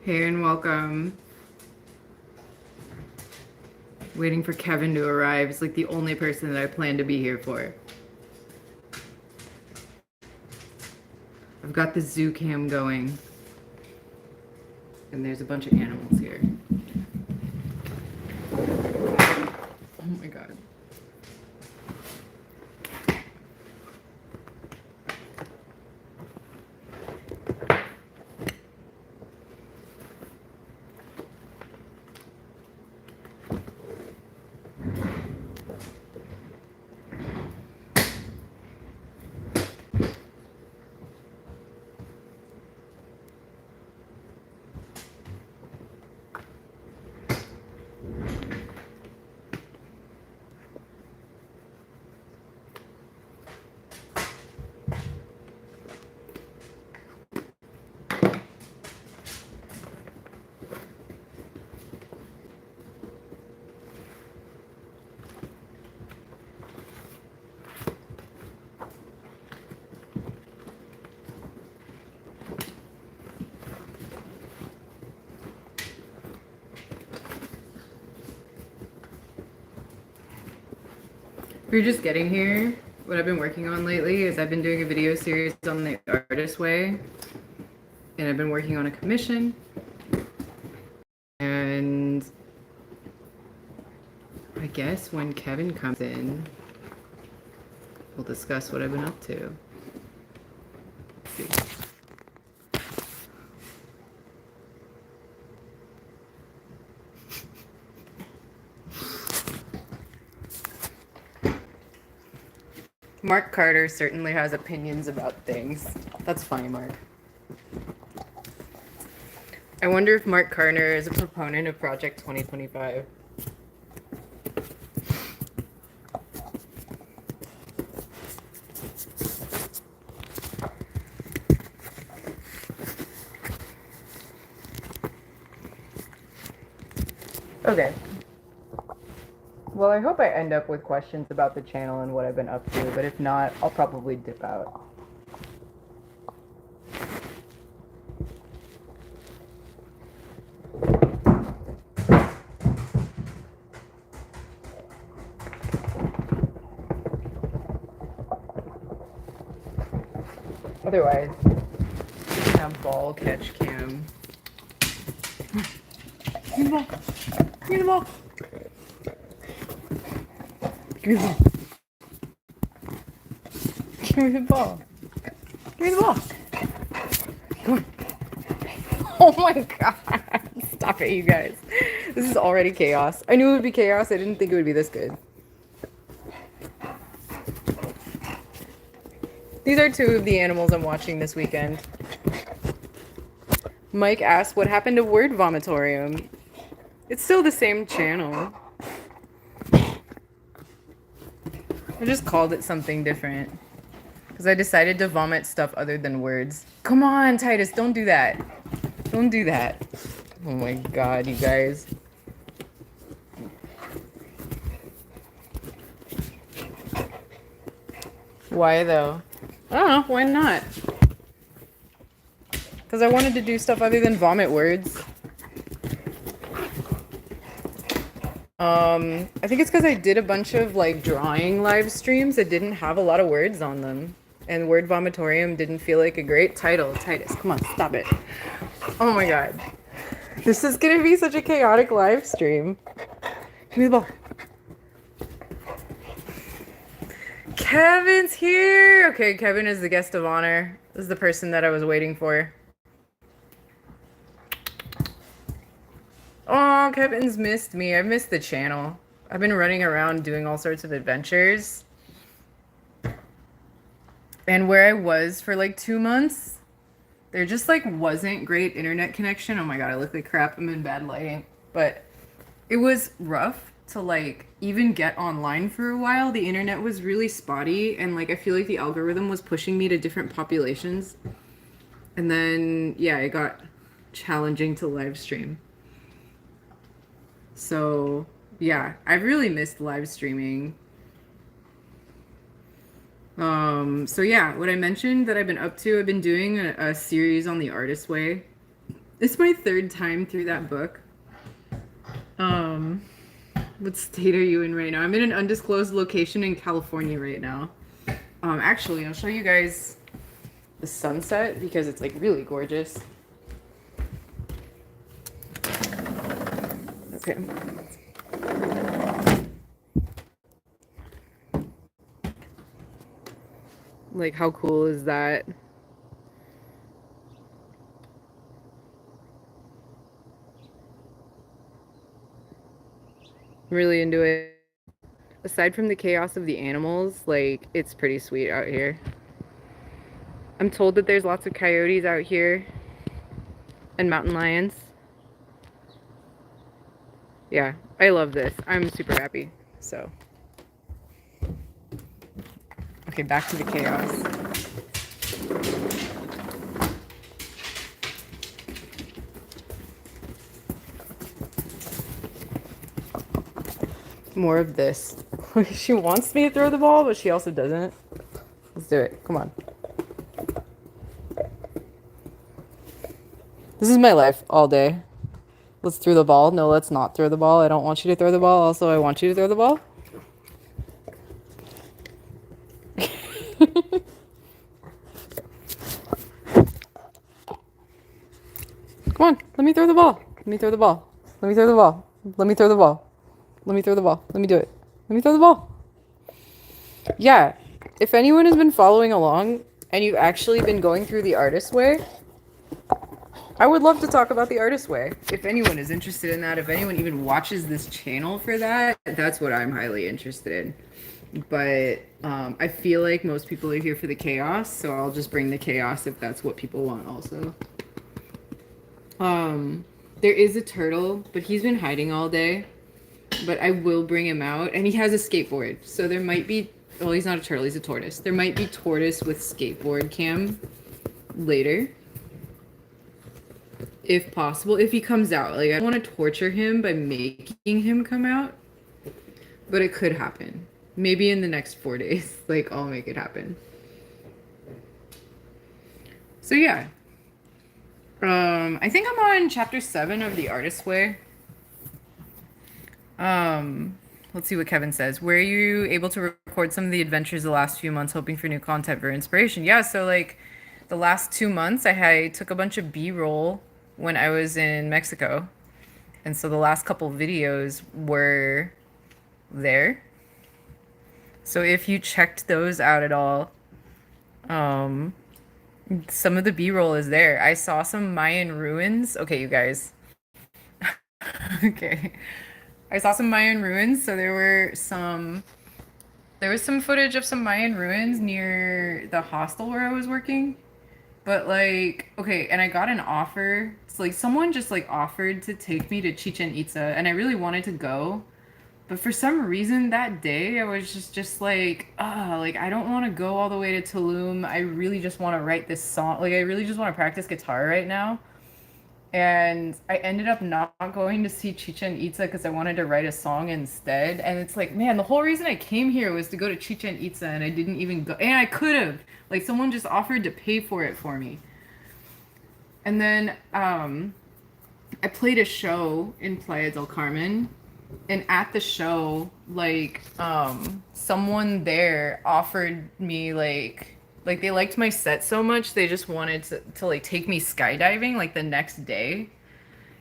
Hey and welcome. Waiting for Kevin to arrive. He's like the only person that I plan to be here for. I've got the zoo cam going. And there's a bunch of animals here. Oh my god. If you're just getting here, what I've been working on lately is I've been doing a video series on the artist way. And I've been working on a commission. And I guess when Kevin comes in, we'll discuss what I've been up to. Let's see. Mark Carter certainly has opinions about things. That's funny, Mark. I wonder if Mark Carter is a proponent of Project 2025. Okay. Well, I hope I end up with questions about the channel and what I've been up to, but if not, I'll probably dip out. Otherwise, just have ball catch cam. Give me the ball. Give me the ball. Give me the ball. Give me the ball. Give me the ball. Come on. Oh my god. Stop it, you guys. This is already chaos. I knew it would be chaos. I didn't think it would be this good. These are two of the animals I'm watching this weekend. Mike asked what happened to Word Vomitorium. It's still the same channel. I just called it something different. Because I decided to vomit stuff other than words. Come on, Titus, don't do that. Don't do that. Oh my god, you guys. Why though? I don't know, why not? Because I wanted to do stuff other than vomit words. I think it's because I did a bunch of like drawing live streams that didn't have a lot of words on them. And Word Vomitorium didn't feel like a great title. Titus, come on, stop it. Oh my god. This is gonna be such a chaotic live stream. Give me the ball. Kevin's here! Okay, Kevin is the guest of honor. This is the person that I was waiting for. Oh, Kevin's missed me. I've missed the channel. I've been running around doing all sorts of adventures. And where I was for like 2 months, there just like wasn't great internet connection. Oh my god, I look like crap. I'm in bad lighting. But it was rough to like even get online for a while. The internet was really spotty and like I feel like the algorithm was pushing me to different populations. And then yeah, it got challenging to live stream. So, yeah, I've really missed live streaming. So yeah, what I mentioned that I've been up to, I've been doing a series on the artist way. It's my third time through that book. Um, what state are you in right now? I'm in an undisclosed location in California right now. Actually, I'll show you guys the sunset because it's like really gorgeous. Okay. Like, how cool is that? I'm really into it. Aside from the chaos of the animals, like, it's pretty sweet out here. I'm told that there's lots of coyotes out here and mountain lions. Yeah, I love this. I'm super happy. So, okay, back to the chaos. More of this. She wants me to throw the ball, but she also doesn't. Let's do it. Come on. This is my life all day. Let's throw the ball. No, let's not throw the ball. I don't want you to throw the ball. Also, I want you to throw the ball. Come on, let me throw the ball. Let me throw the ball. Let me throw the ball. Let me throw the ball. Let me throw the ball. Let me do it. Let me throw the ball. Yeah, if anyone has been following along and you've actually been going through the artist way, I would love to talk about the artist way. If anyone is interested in that, if anyone even watches this channel for that, that's what I'm highly interested in. But I feel like most people are here for the chaos, so I'll just bring the chaos if that's what people want also. There is a turtle, but he's been hiding all day. But I will bring him out, and he has a skateboard, so there might be. Well, he's not a turtle; he's a tortoise. There might be tortoise with skateboard cam later, if possible. If he comes out, like I don't want to torture him by making him come out, but it could happen. Maybe in the next 4 days, like I'll make it happen. So yeah. I think I'm on chapter 7 of The Artist's Way. Let's see what Kevin says. Were you able to record some of the adventures the last few months, hoping for new content for inspiration? Yeah, so like the last 2 months, I took a bunch of B-roll when I was in Mexico, and so the last couple videos were there. So if you checked those out at all, some of the B-roll is there. I saw some Mayan ruins. Okay, you guys. Okay. I saw some Mayan ruins, so there was some footage of some Mayan ruins near the hostel where I was working. But like, okay, and I got an offer. It's like someone just like offered to take me to Chichen Itza, and I really wanted to go. But for some reason that day I was just like, like I don't want to go all the way to Tulum. I really just want to write this song. Like I really just want to practice guitar right now. And I ended up not going to see Chichen Itza because I wanted to write a song instead. And it's like, man, the whole reason I came here was to go to Chichen Itza, and I didn't even go. And I could have. Like, someone just offered to pay for it for me. And then I played a show in Playa del Carmen. And at the show, like, someone there offered me, like they liked my set so much they just wanted to like take me skydiving like the next day,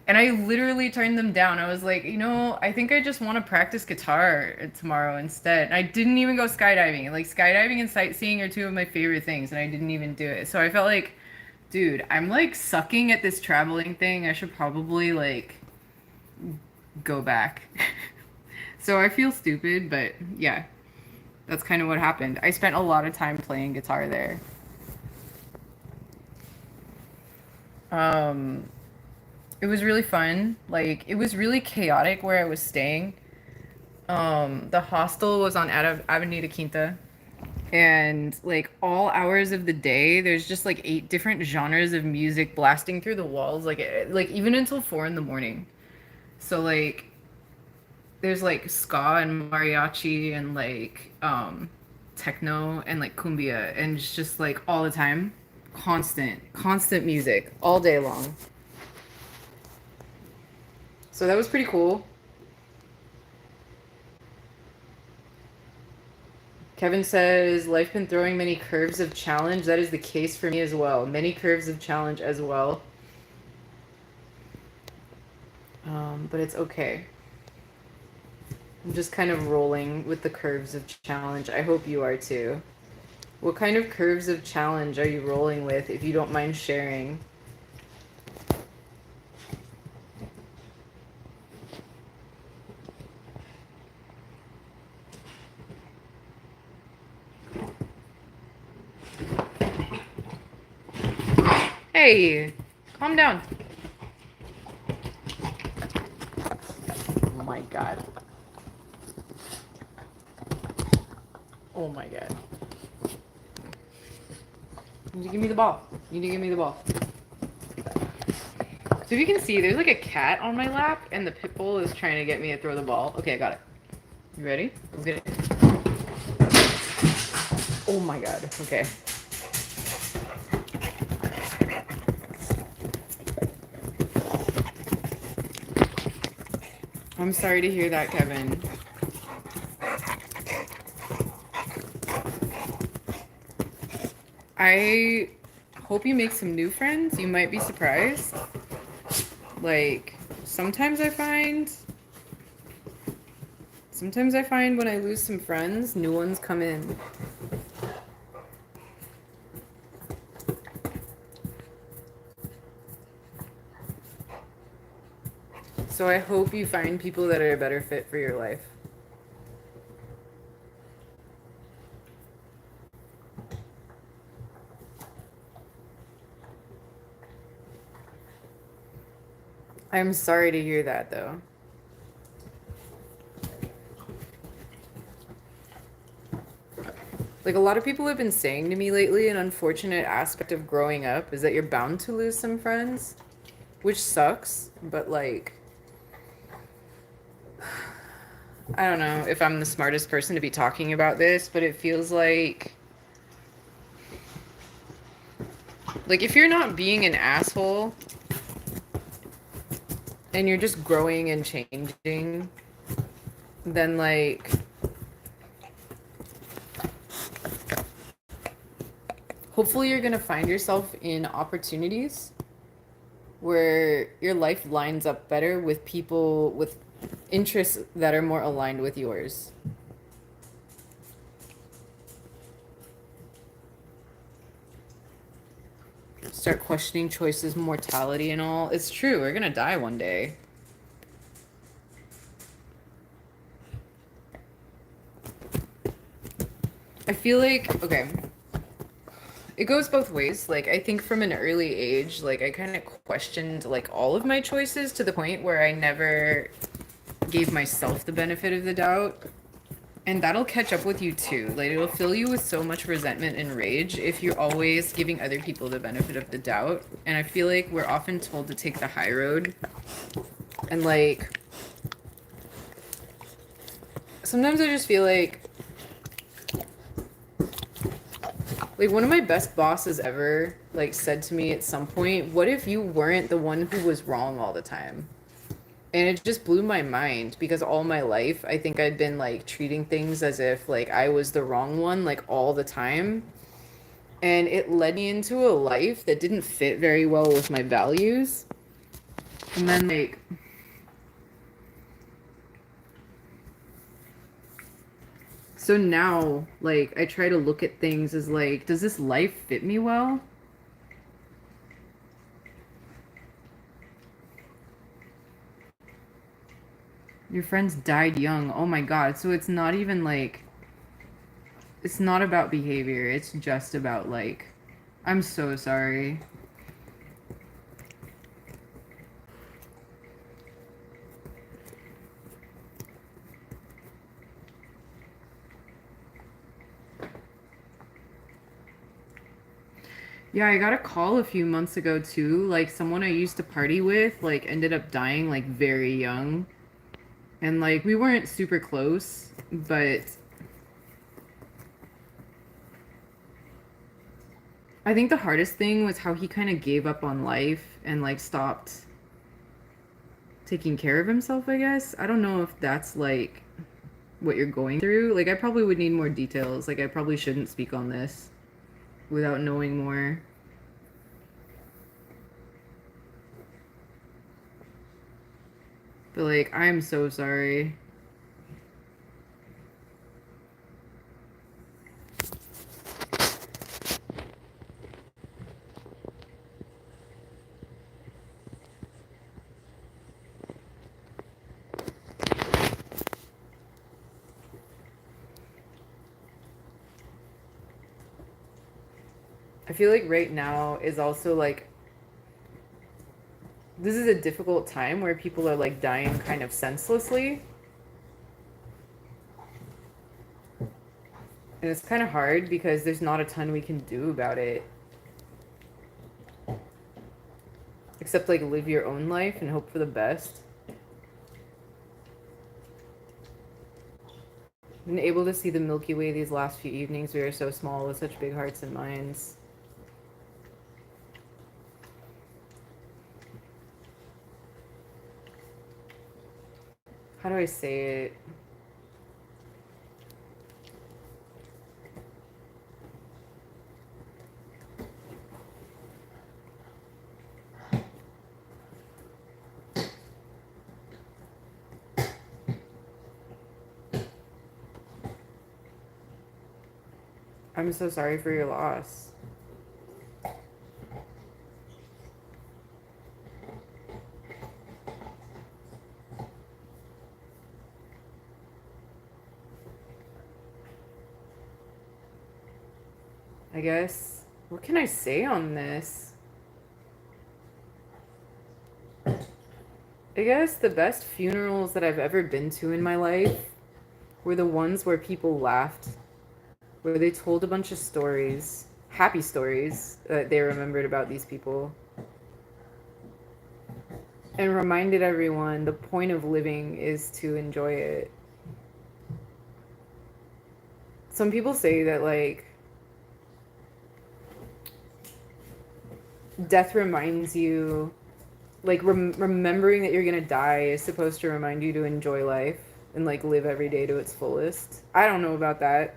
and I literally turned them down. I was like, I think I just want to practice guitar tomorrow instead. And I didn't even go skydiving. Like skydiving and sightseeing are two of my favorite things, and I didn't even do it. So I felt like, dude, I'm like sucking at this traveling thing. I should probably like go back. So I feel stupid, but yeah, that's kind of what happened. I spent a lot of time playing guitar there. It was really fun. Like, it was really chaotic where I was staying. The hostel was on Avenida Quinta. And, like, all hours of the day, there's just, like, 8 different genres of music blasting through the walls. Like even until 4 in the morning. So, like, there's like ska and mariachi and like techno and like cumbia, and it's just like all the time, constant music all day long. So that was pretty cool. Kevin says, life been throwing many curves of challenge. That is the case for me as well. Many curves of challenge as well. But it's okay. I'm just kind of rolling with the curves of challenge. I hope you are too. What kind of curves of challenge are you rolling with, if you don't mind sharing? Hey, calm down. Oh my god. Oh my god. You need to give me the ball. You need to give me the ball. So if you can see, there's like a cat on my lap, and the pit bull is trying to get me to throw the ball. Okay, I got it. You ready? Let's get it. Oh my god. Okay. I'm sorry to hear that, Kevin. I hope you make some new friends. You might be surprised. Like, sometimes I find when I lose some friends, new ones come in. So I hope you find people that are a better fit for your life. I'm sorry to hear that, though. Like, a lot of people have been saying to me lately, an unfortunate aspect of growing up is that you're bound to lose some friends, which sucks, but like, I don't know if I'm the smartest person to be talking about this, but it feels like if you're not being an asshole and you're just growing and changing, then like hopefully you're going to find yourself in opportunities where your life lines up better with people with interests that are more aligned with yours. Start questioning choices, mortality, and all. It's true, we're gonna die one day. I feel like, okay, it goes both ways. Like, I think from an early age, like, I kind of questioned, like, all of my choices to the point where I never gave myself the benefit of the doubt. And that'll catch up with you too. Like, it'll fill you with so much resentment and rage if you're always giving other people the benefit of the doubt. And I feel like we're often told to take the high road. And like, sometimes I just feel like one of my best bosses ever like said to me at some point, what if you weren't the one who was wrong all the time? And it just blew my mind because all my life I think I'd been like treating things as if like I was the wrong one like all the time. And it led me into a life that didn't fit very well with my values. And then like so now like I try to look at things as like, does this life fit me well? Your friends died young. Oh my god. So it's not even like, it's not about behavior. It's just about like, I'm so sorry. Yeah, I got a call a few months ago too. Like someone I used to party with like ended up dying like very young. And like we weren't super close, but I think the hardest thing was how he kind of gave up on life and like stopped taking care of himself, I guess. I don't know if that's like what you're going through. Like, I probably would need more details. Like, I probably shouldn't speak on this without knowing more. But, like, I'm so sorry. I feel like right now is also like this is a difficult time where people are like dying kind of senselessly. And it's kind of hard because there's not a ton we can do about it. Except like live your own life and hope for the best. Been able to see the Milky Way these last few evenings. We are so small with such big hearts and minds. How do I say it? I'm so sorry for your loss. I guess, what can I say on this? I guess the best funerals that I've ever been to in my life were the ones where people laughed, where they told a bunch of stories, happy stories that they remembered about these people, and reminded everyone the point of living is to enjoy it. Some people say that, like, death reminds you, like, remembering that you're gonna die is supposed to remind you to enjoy life and, like, live every day to its fullest. I don't know about that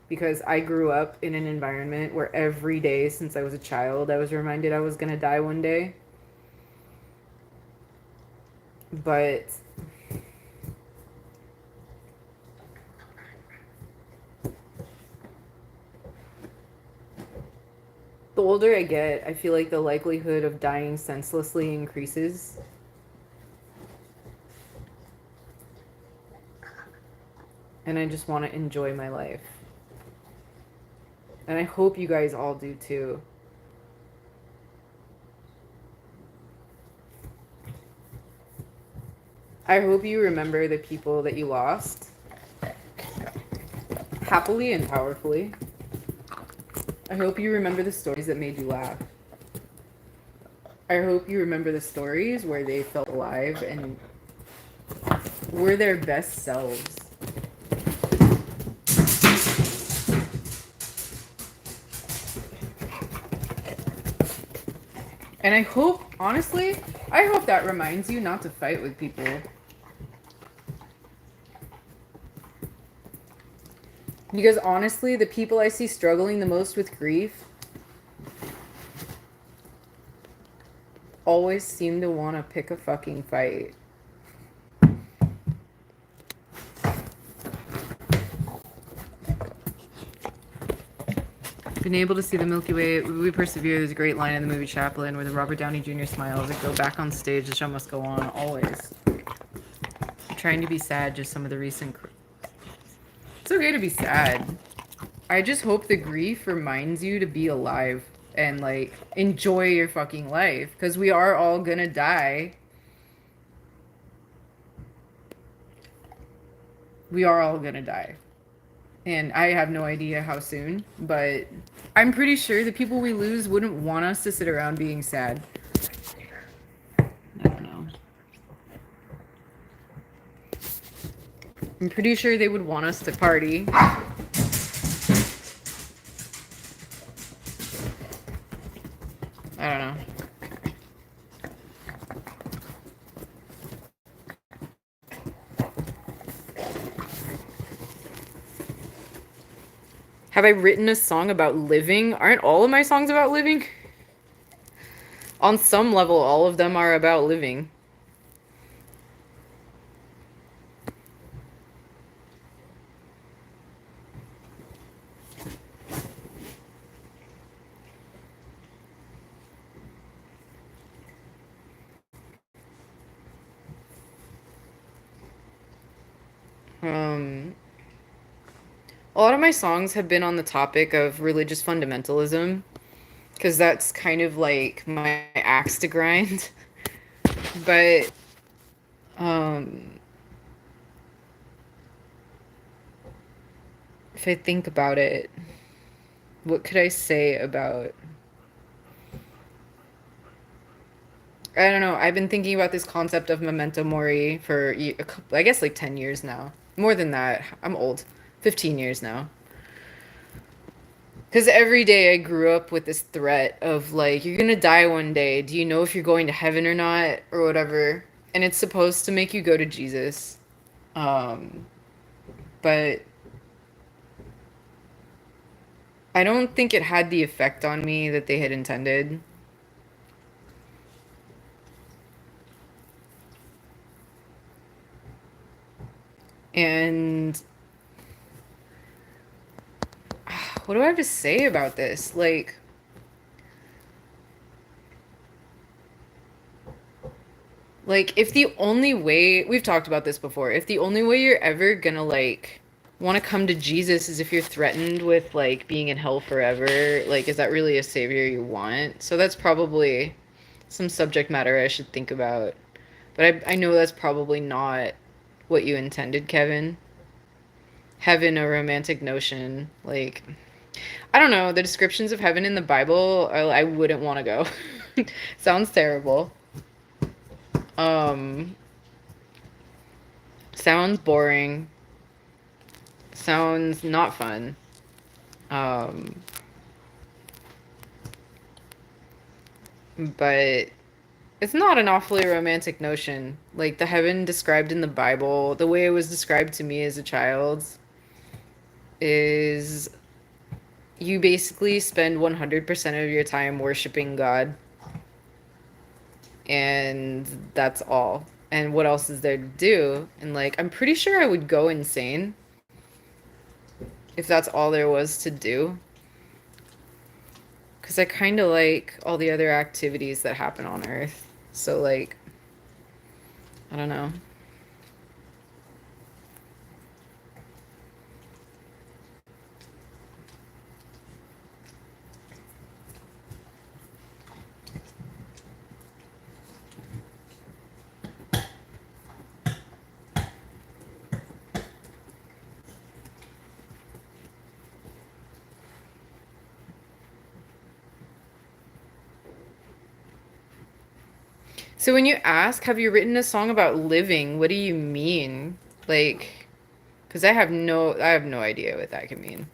because I grew up in an environment where every day since I was a child, I was reminded I was gonna die one day. But the older I get, I feel like the likelihood of dying senselessly increases. And I just want to enjoy my life. And I hope you guys all do too. I hope you remember the people that you lost happily and powerfully. I hope you remember the stories that made you laugh. I hope you remember the stories where they felt alive and were their best selves. And I hope, honestly, I hope that reminds you not to fight with people. Because honestly, the people I see struggling the most with grief always seem to want to pick a fucking fight. Been able to see the Milky Way, we persevere. There's a great line in the movie Chaplin where the Robert Downey Jr. smiles and go back on stage. The show must go on, always. Trying to be sad, just some of the recent... It's okay to be sad. I just hope the grief reminds you to be alive and, like, enjoy your fucking life. Because we are all gonna die. We are all gonna die. And I have no idea how soon, but I'm pretty sure the people we lose wouldn't want us to sit around being sad. I don't know. I'm pretty sure they would want us to party. I don't know. Have I written a song about living? Aren't all of my songs about living? On some level, all of them are about living. Um, a lot of my songs have been on the topic of religious fundamentalism, because that's kind of like my axe to grind. But um, if I think about it, what could I say about? I don't know. I've been thinking about this concept of memento mori for I guess like 10 years now. More than that. I'm old. 15 years now. Because every day I grew up with this threat of like, you're gonna die one day. Do you know if you're going to heaven or not? Or whatever. And it's supposed to make you go to Jesus. Um, but I don't think it had the effect on me that they had intended. And what do I have to say about this? Like, if the only way, we've talked about this before, if the only way you're ever gonna, like, want to come to Jesus is if you're threatened with, like, being in hell forever, like, is that really a savior you want? So that's probably some subject matter I should think about. But I know that's probably not what you intended, Kevin. Heaven, a romantic notion. Like, I don't know, the descriptions of heaven in the Bible, I wouldn't want to go. Sounds terrible. Um, Sounds boring. Sounds not fun. Um, but it's not an awfully romantic notion. Like the heaven described in the Bible, the way it was described to me as a child, is you basically spend 100% of your time worshiping God, and that's all. And what else is there to do? And like, I'm pretty sure I would go insane if that's all there was to do. Because I kind of like all the other activities that happen on Earth. So, like, I don't know. So, when you ask, have you written a song about living? What do you mean? Like, because I have no idea what that could mean.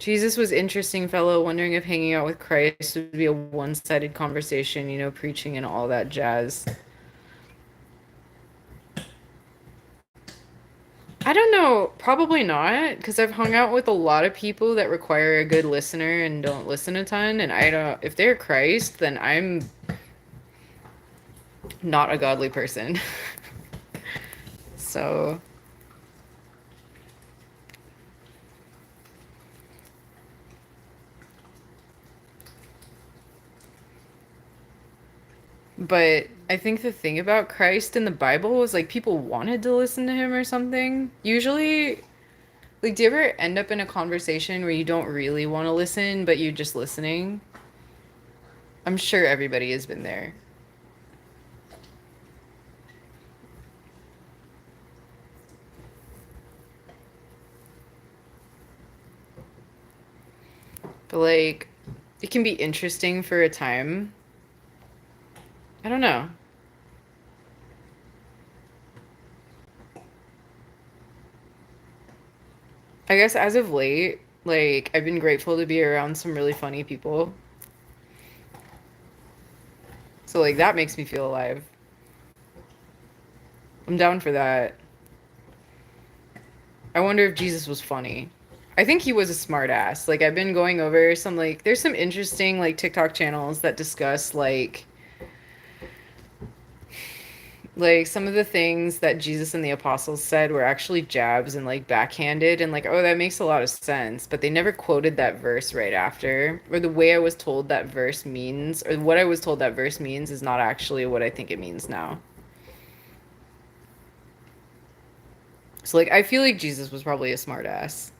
Jesus was interesting fellow, wondering if hanging out with Christ would be a one-sided conversation, you know, preaching and all that jazz. I don't know, probably not, because I've hung out with a lot of people that require a good listener and don't listen a ton, and I don't, if they're Christ, then I'm not a godly person. So, but I think the thing about Christ in the Bible was like people wanted to listen to him or something. Usually, like, do you ever end up in a conversation where you don't really want to listen, but you're just listening? I'm sure everybody has been there. But like, it can be interesting for a time. I don't know. I guess as of late, like, I've been grateful to be around some really funny people. So, like, that makes me feel alive. I'm down for that. I wonder if Jesus was funny. I think he was a smart ass. Like I've been going over some like there's some interesting like TikTok channels that discuss like some of the things that Jesus and the apostles said were actually jabs and like backhanded and like oh that makes a lot of sense, but they never quoted that verse right after, or the way I was told that verse means, or what I was told that verse means is not actually what I think it means now. So like I feel like Jesus was probably a smart ass.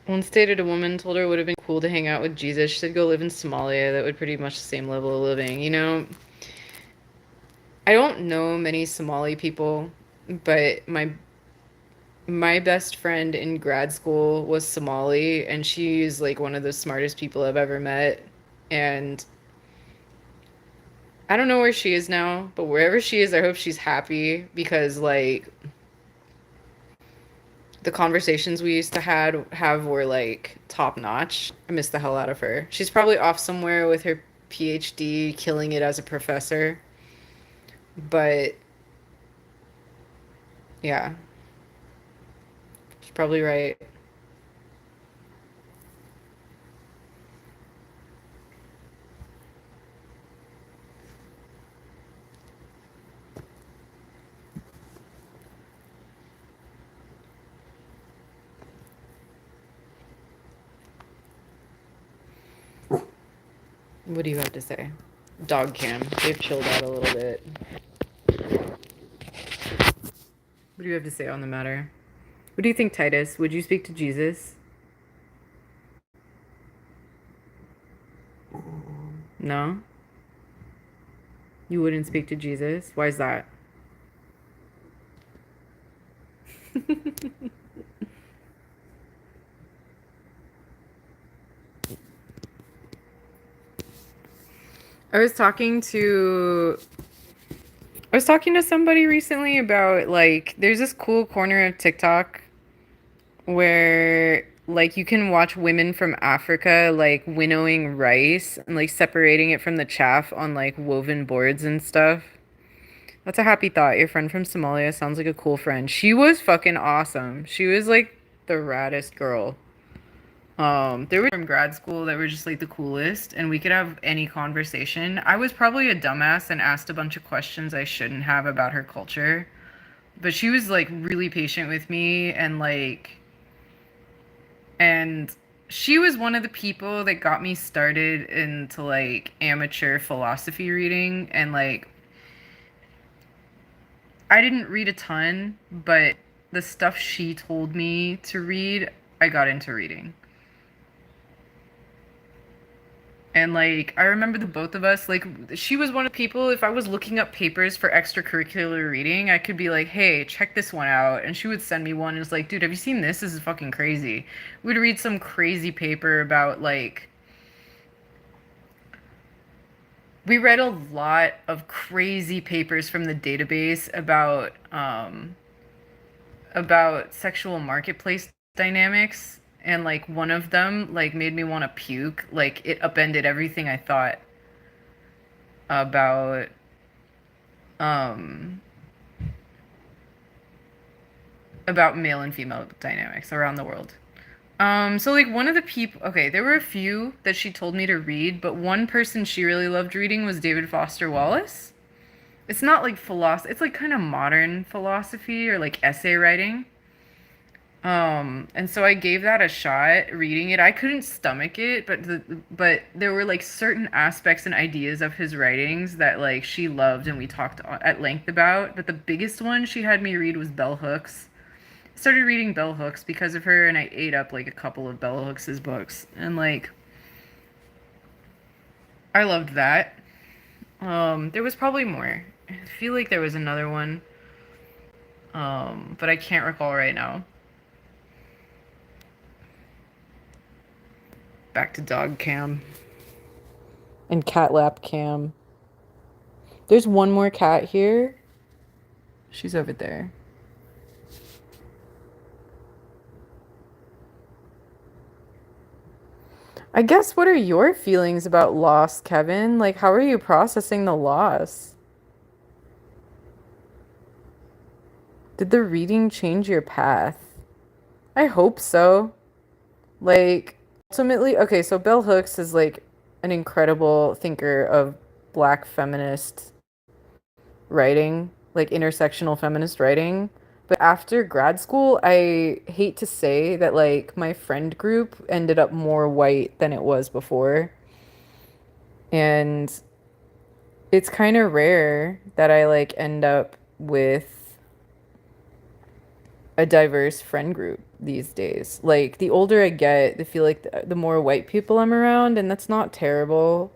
Once dated a woman, told her it would have been cool to hang out with Jesus. She said go live in Somalia. That would pretty much the same level of living. You know, I don't know many Somali people, but my best friend in grad school was Somali, and she's like one of the smartest people I've ever met. And I don't know where she is now, but wherever she is, I hope she's happy because like the conversations we used to have were like top notch. I miss the hell out of her. She's probably off somewhere with her PhD, killing it as a professor. But yeah, she's probably right. What do you have to say? Dog cam. They've chilled out a little bit. What do you have to say on the matter? What do you think, Titus? Would you speak to Jesus? No? You wouldn't speak to Jesus? Why is that? I was talking to I was talking to somebody recently about like there's this cool corner of TikTok where like you can watch women from Africa like winnowing rice and like separating it from the chaff on like woven boards and stuff. That's a happy thought. Your friend from Somalia sounds like a cool friend. She was fucking awesome. She was like the raddest girl. There were from grad school that were just like the coolest, and we could have any conversation. I was probably a dumbass and asked a bunch of questions I shouldn't have about her culture, but she was like really patient with me and she was one of the people that got me started into like amateur philosophy reading and like I didn't read a ton, but the stuff she told me to read, I got into reading. And like I remember the both of us, like she was one of the people, if I was looking up papers for extracurricular reading, I could be like, hey, check this one out. And she would send me one and it's like, dude, have you seen this? This is fucking crazy. We'd read some crazy paper about like we read a lot of crazy papers from the database about sexual marketplace dynamics, and like one of them like made me want to puke. Like it upended everything I thought about um about male and female dynamics around the world. So like one of the people, okay, there were a few that she told me to read, but one person she really loved reading was David Foster Wallace. It's not like philosophy, it's like kind of modern philosophy or like essay writing. And so I gave that a shot reading it. I couldn't stomach it, but there were like certain aspects and ideas of his writings that like she loved and we talked at length about. But the biggest one she had me read was Bell Hooks. I started reading Bell Hooks because of her, and I ate up like a couple of Bell Hooks's books, and like I loved that. There was probably more. I feel like there was another one, but I can't recall right now. Back to dog cam and cat lap cam. There's one more cat here. She's over there. I guess what are your feelings about loss, Kevin? Like, how are you processing the loss? Did the reading change your path? I hope so. Like, ultimately, okay, so Bell Hooks is like an incredible thinker of black feminist writing, like intersectional feminist writing. But after grad school, I hate to say that like my friend group ended up more white than it was before. And it's kind of rare that I like end up with a diverse friend group these days. Like the older I get, I feel like the more white people I'm around, and that's not terrible.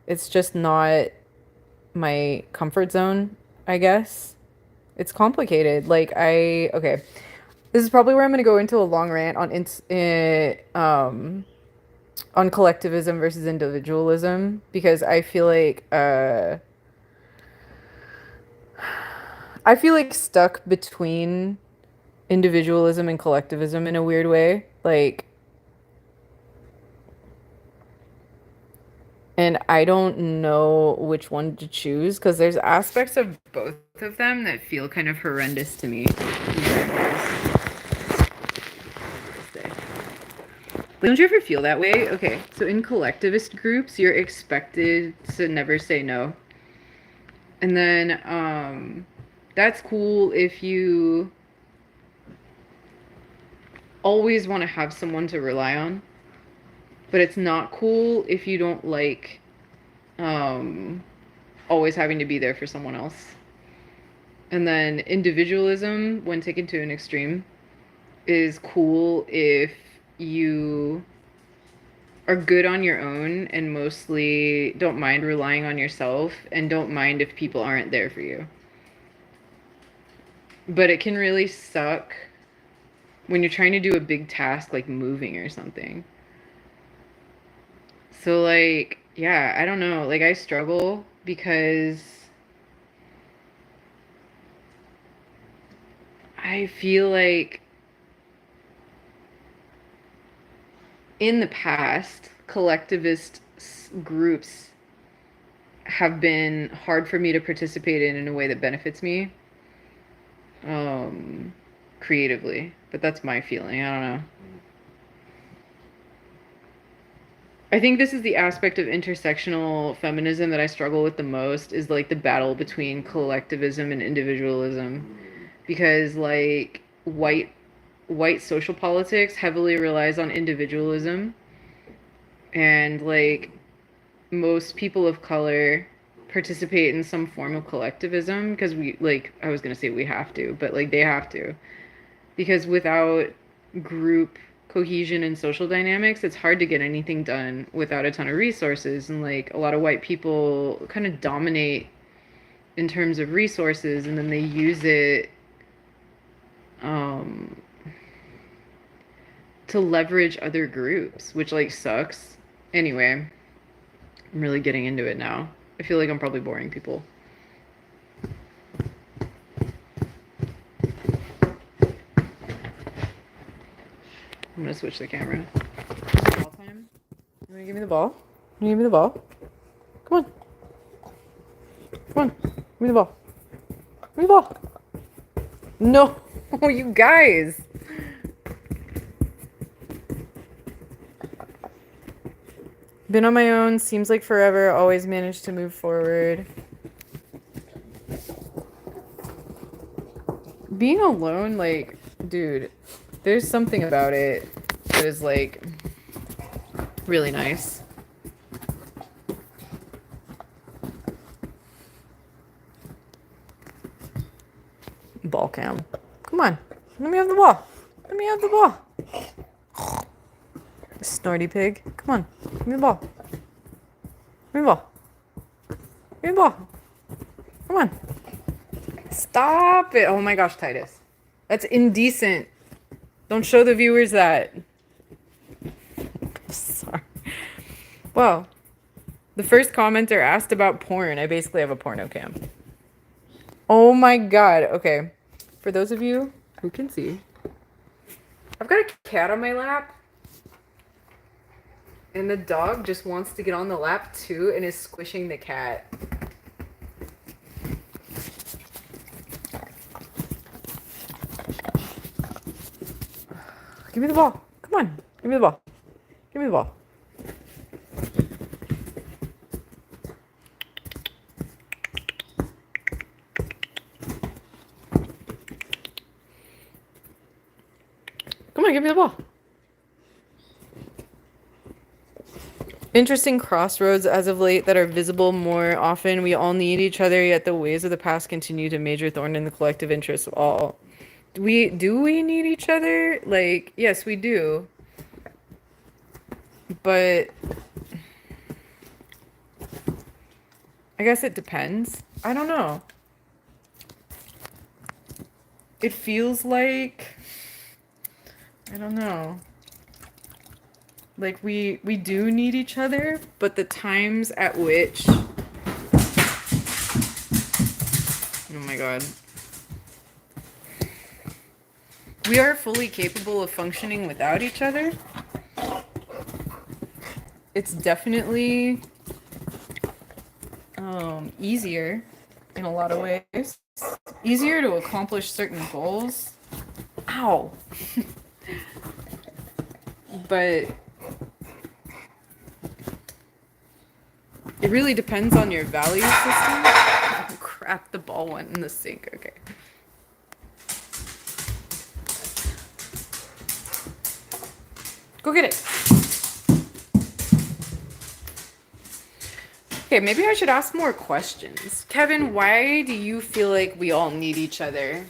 It's just not my comfort zone, I guess. It's complicated. Okay, this is probably where I'm going to go into a long rant on collectivism versus individualism because I feel like stuck between individualism and collectivism in a weird way. Like, and I don't know which one to choose because there's aspects of both of them that feel kind of horrendous to me. Don't you ever feel that way? Okay, so in collectivist groups, you're expected to never say no. And then that's cool if you always want to have someone to rely on. But it's not cool if you don't like always having to be there for someone else. And then individualism, when taken to an extreme, is cool if you are good on your own and mostly don't mind relying on yourself and don't mind if people aren't there for you. But it can really suck when you're trying to do a big task like moving or something. So like, yeah, I don't know. Like I struggle because I feel like in the past, collectivist groups have been hard for me to participate in a way that benefits me creatively. But that's my feeling. I don't know. I think this is the aspect of intersectional feminism that I struggle with the most is like the battle between collectivism and individualism because like white social politics heavily relies on individualism and like most people of color participate in some form of collectivism because we like I was going to say we have to, but like they have to because without group cohesion and social dynamics, it's hard to get anything done without a ton of resources. And like a lot of white people kind of dominate in terms of resources and then they use it um, to leverage other groups, which like sucks. Anyway, I'm really getting into it now. I feel like I'm probably boring people. I'm gonna switch the camera. Ball time. You wanna give me the ball? You give me the ball? Come on. Come on. Give me the ball. Give me the ball. No, you guys. Been on my own, seems like forever, always managed to move forward. Being alone, like, dude, there's something about it that is like really nice. Ball cam. Come on. Let me have the ball. Let me have the ball. Snorty pig. Come on. Give me the ball. Give me the ball. Give me the ball. Come on. Stop it. Oh my gosh, Titus. That's indecent. Don't show the viewers that. Sorry. Well, the first commenter asked about porn. I basically have a porno cam. Oh my god. Okay. For those of you who can see, I've got a cat on my lap, and the dog just wants to get on the lap too and is squishing the cat. Give me the ball. Come on. Give me the ball. Give me the ball. Come on, give me the ball. Interesting crossroads as of late that are visible more often. We all need each other, yet the ways of the past continue to major thorn in the collective interests of all. Do we need each other? Like, yes, we do. But I guess it depends. I don't know. It feels like, I don't know. Like we do need each other, but the times at which, oh my god, we are fully capable of functioning without each other. It's definitely easier in a lot of ways. Easier to accomplish certain goals. Ow. But it really depends on your value system. Oh, crap, the ball went in the sink. Okay. Go get it. Okay, maybe I should ask more questions. Kevin, why do you feel like we all need each other?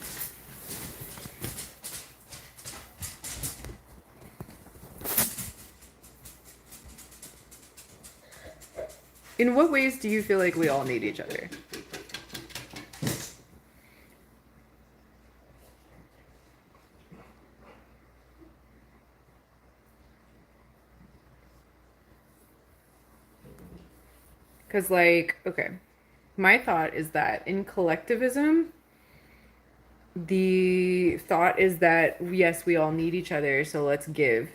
In what ways do you feel like we all need each other? Because, like, okay, my thought is that in collectivism, the thought is that, yes, we all need each other, so let's give.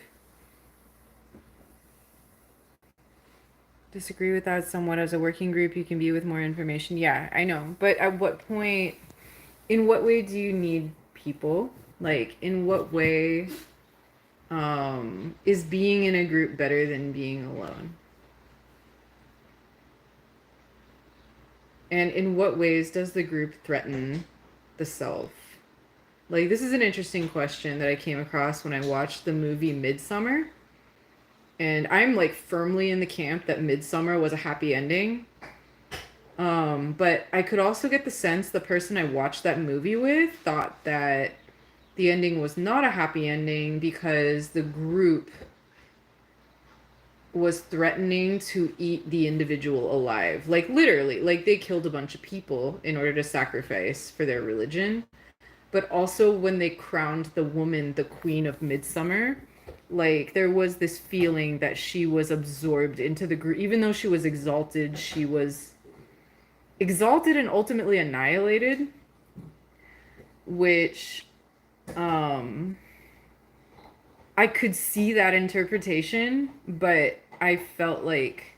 Disagree with that somewhat. As a working group, you can be with more information. Yeah, I know. But at what point, in what way do you need people? Like, in what way is being in a group better than being alone? And in what ways does the group threaten the self? Like, this is an interesting question that I came across when I watched the movie Midsummer. And I'm like firmly in the camp that Midsummer was a happy ending. But I could also get the sense the person I watched that movie with thought that the ending was not a happy ending because the group was threatening to eat the individual alive. Like literally, like they killed a bunch of people in order to sacrifice for their religion. But also when they crowned the woman the queen of Midsummer, like there was this feeling that she was absorbed into the group. Even though she was exalted, she was exalted and ultimately annihilated, which I could see that interpretation, but I felt like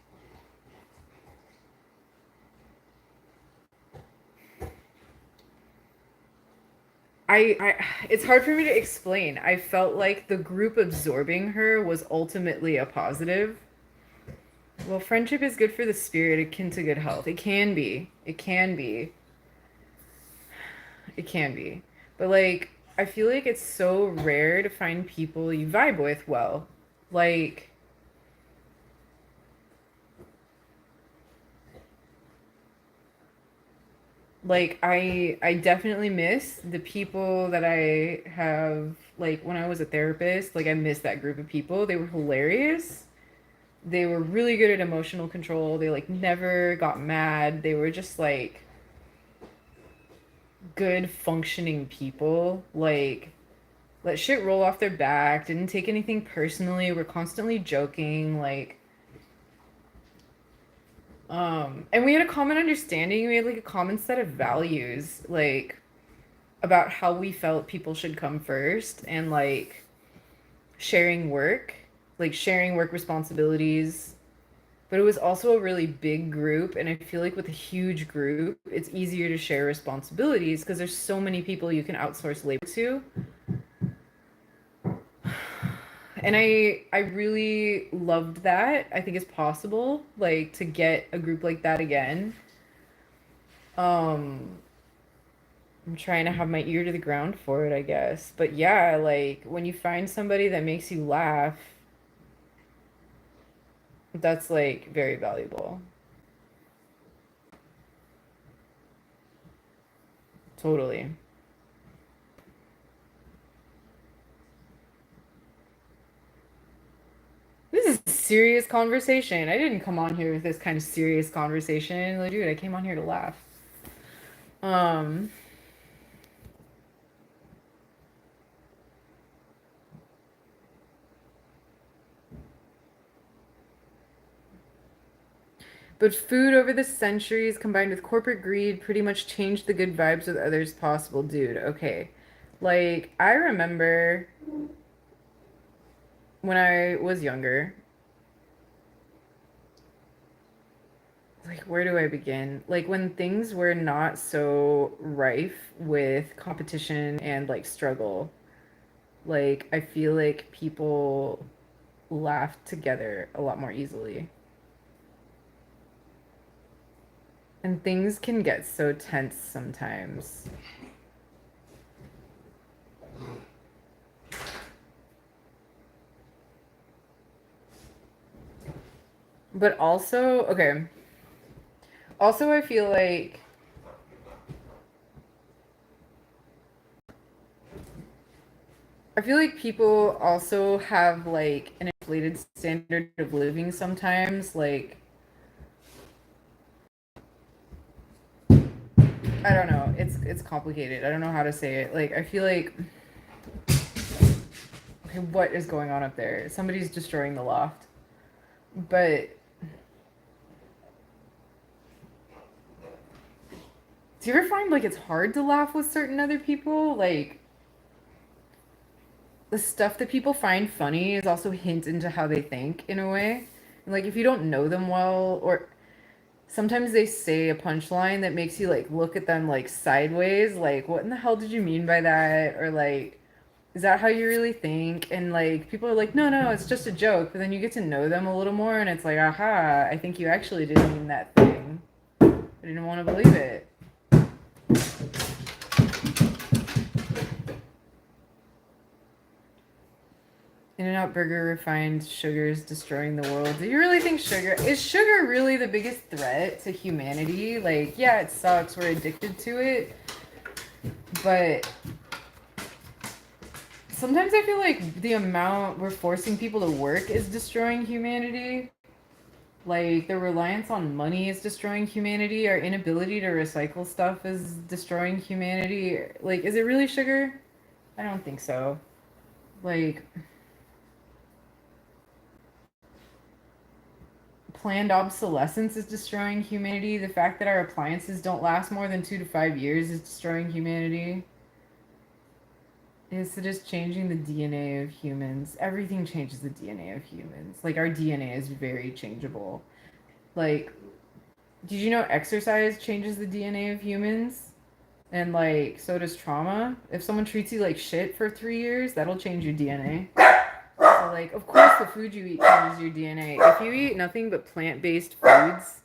I it's hard for me to explain. I felt like the group absorbing her was ultimately a positive. Well, friendship is good for the spirit, akin to good health. It can be. It can be. It can be. But like I feel like it's so rare to find people you vibe with well. Like I definitely miss the people that I have like when I was a therapist, like I miss that group of people. They were hilarious. They were really good at emotional control. They like never got mad. They were just like good functioning people. Like let shit roll off their back, didn't take anything personally, were constantly joking, like And we had a common understanding. We had like a common set of values, like about how we felt people should come first, and like sharing work, like sharing work responsibilities. But it was also a really big group, and I feel like with a huge group, it's easier to share responsibilities because there's so many people you can outsource labor to. And I really loved that. I think it's possible like to get a group like that again. Um I'm trying to have my ear to the ground for it, I guess. But yeah, like when you find somebody that makes you laugh, that's like very valuable. Totally. This is a serious conversation. I didn't come on here with this kind of serious conversation. Like, dude, I came on here to laugh. Um, but food over the centuries combined with corporate greed pretty much changed the good vibes with others possible, dude. Okay. Like, I remember when I was younger, like, where do I begin? Like, when things were not so rife with competition and like struggle, like, I feel like people laughed together a lot more easily. And things can get so tense sometimes. But also, okay. Also, I feel like people also have like an inflated standard of living sometimes. Like, I don't know. It's complicated. I don't know how to say it. Like, I feel like okay, what is going on up there? Somebody's destroying the loft. But do you ever find like it's hard to laugh with certain other people? Like, the stuff that people find funny is also hint into how they think in a way. And like if you don't know them well, or sometimes they say a punchline that makes you like look at them like sideways, like what in the hell did you mean by that? Or like is that how you really think? And like people are like, no, no, it's just a joke. But then you get to know them a little more, and it's like, aha, I think you actually didn't mean that thing. I didn't want to believe it. In-N-Out Burger refined sugars destroying the world. Do you really think sugar really the biggest threat to humanity? Like, yeah, it sucks. We're addicted to it, but sometimes I feel like the amount we're forcing people to work is destroying humanity. Like the reliance on money is destroying humanity. Our inability to recycle stuff is destroying humanity. Like, is it really sugar? I don't think so. Like, planned obsolescence is destroying humanity. The fact that our appliances don't last more than 2 to 5 years is destroying humanity. It's just changing the DNA of humans. Everything changes the DNA of humans. Like our DNA is very changeable. Like, did you know exercise changes the DNA of humans? And like, so does trauma. If someone treats you like shit for 3 years, that'll change your DNA. So like, of course, the food you eat changes your DNA. If you eat nothing but plant-based foods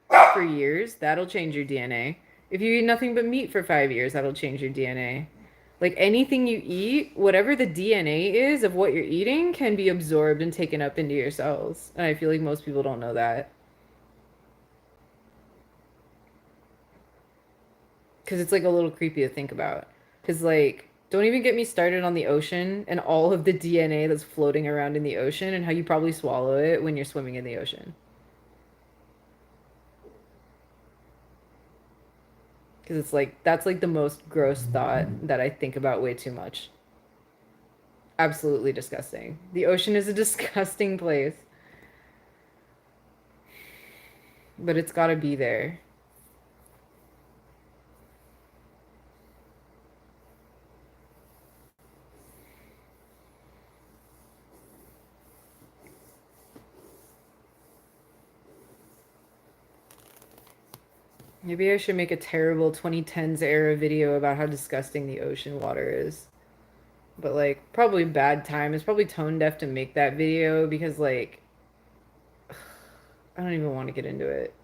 for years, that'll change your DNA. If you eat nothing but meat for 5 years, that'll change your DNA. Like anything you eat, whatever the DNA is of what you're eating can be absorbed and taken up into your cells. And I feel like most people don't know that. Because it's like a little creepy to think about. Because, like, don't even get me started on the ocean and all of the DNA that's floating around in the ocean and how you probably swallow it when you're swimming in the ocean. Because it's like, that's like the most gross thought that I think about way too much. Absolutely disgusting. The ocean is a disgusting place. but it's got to be there. Maybe I should make a terrible 2010s era video about how disgusting the ocean water is. But like, probably bad time. It's probably tone deaf to make that video because like, I don't even want to get into it.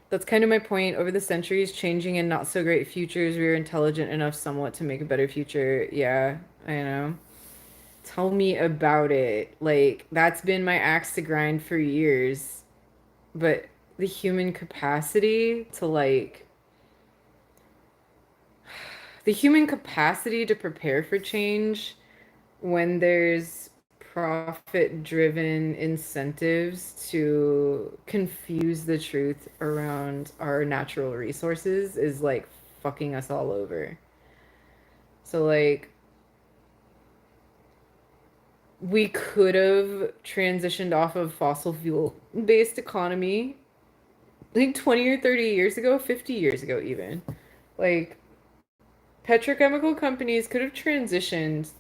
That's kind of my point. Over the centuries, changing and not so great futures, we were intelligent enough somewhat to make a better future. Yeah, I know. Tell me about it. Like, that's been my axe to grind for years. But the human capacity to like, the human capacity to prepare for change when there's profit driven incentives to confuse the truth around our natural resources is like fucking us all over. So, like, we could have transitioned off of fossil fuel based economy like 20 or 30 years ago, 50 years ago, even. Like, petrochemical companies could have transitioned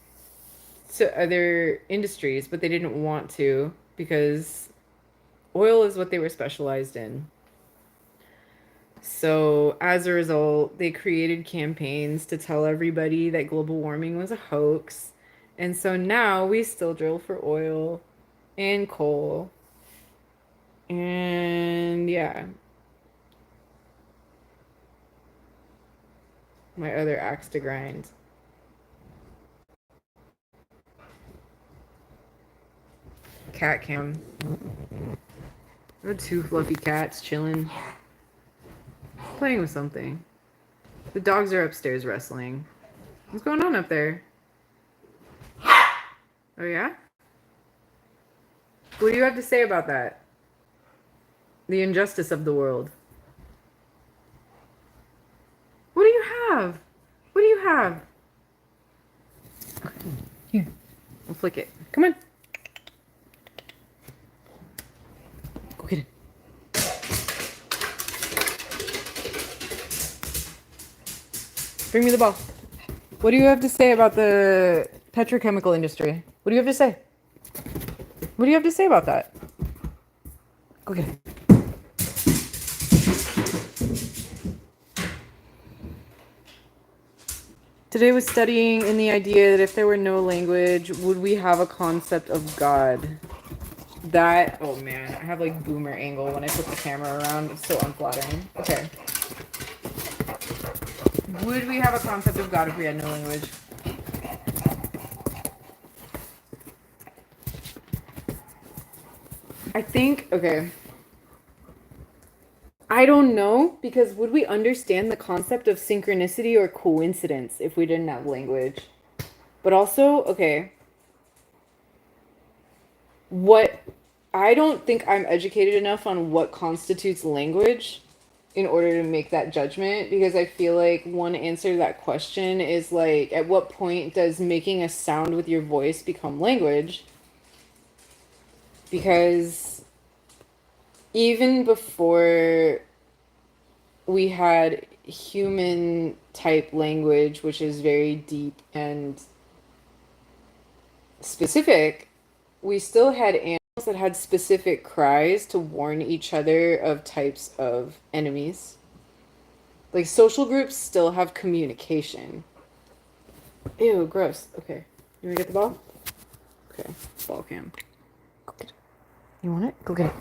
to other industries, but they didn't want to because oil is what they were specialized in. So, as a result, they created campaigns to tell everybody that global warming was a hoax. And so now we still drill for oil and coal. And yeah, my other axe to grind. Cat cam. I have two fluffy cats chilling, playing with something. The dogs are upstairs wrestling. What's going on up there? Oh, yeah? What do you have to say about that? The injustice of the world. What do you have? What do you have? Here. I'll flick it. Come on. Go get it. Bring me the ball. What do you have to say about the petrochemical industry? What do you have to say? What do you have to say about that? Go get it. Today was studying in the idea that if there were no language, would we have a concept of God? That, oh man, I have like boomer angle when I put the camera around. It's so unflattering. Okay. Would we have a concept of God if we had no language? I think, okay. I don't know, because would we understand the concept of synchronicity or coincidence if we didn't have language? But also, okay, what I don't think I'm educated enough on what constitutes language in order to make that judgment, because I feel like one answer to that question is like, at what point does making a sound with your voice become language? Because even before we had human type language, which is very deep and specific, we still had animals that had specific cries to warn each other of types of enemies. Like, social groups still have communication. Ew, gross. Okay. You wanna get the ball? Okay. Ball cam. Go get it. You want it? Go get it.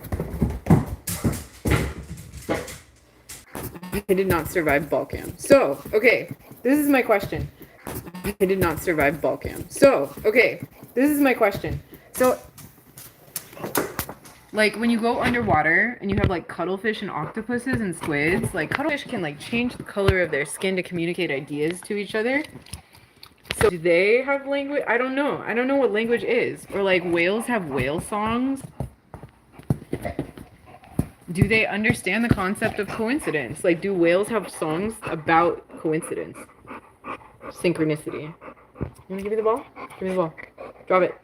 I did not survive ball cam. So, okay. This is my question. I did not survive ball cam. So, okay. This is my question. So, like, when you go underwater and you have like cuttlefish and octopuses and squids, like cuttlefish can like change the color of their skin to communicate ideas to each other. So do they have language? I don't know. I don't know what language is. Or like whales have whale songs. Do they understand the concept of coincidence? Like, do whales have songs about coincidence? Synchronicity. You wanna give me the ball? Give me the ball. Drop it.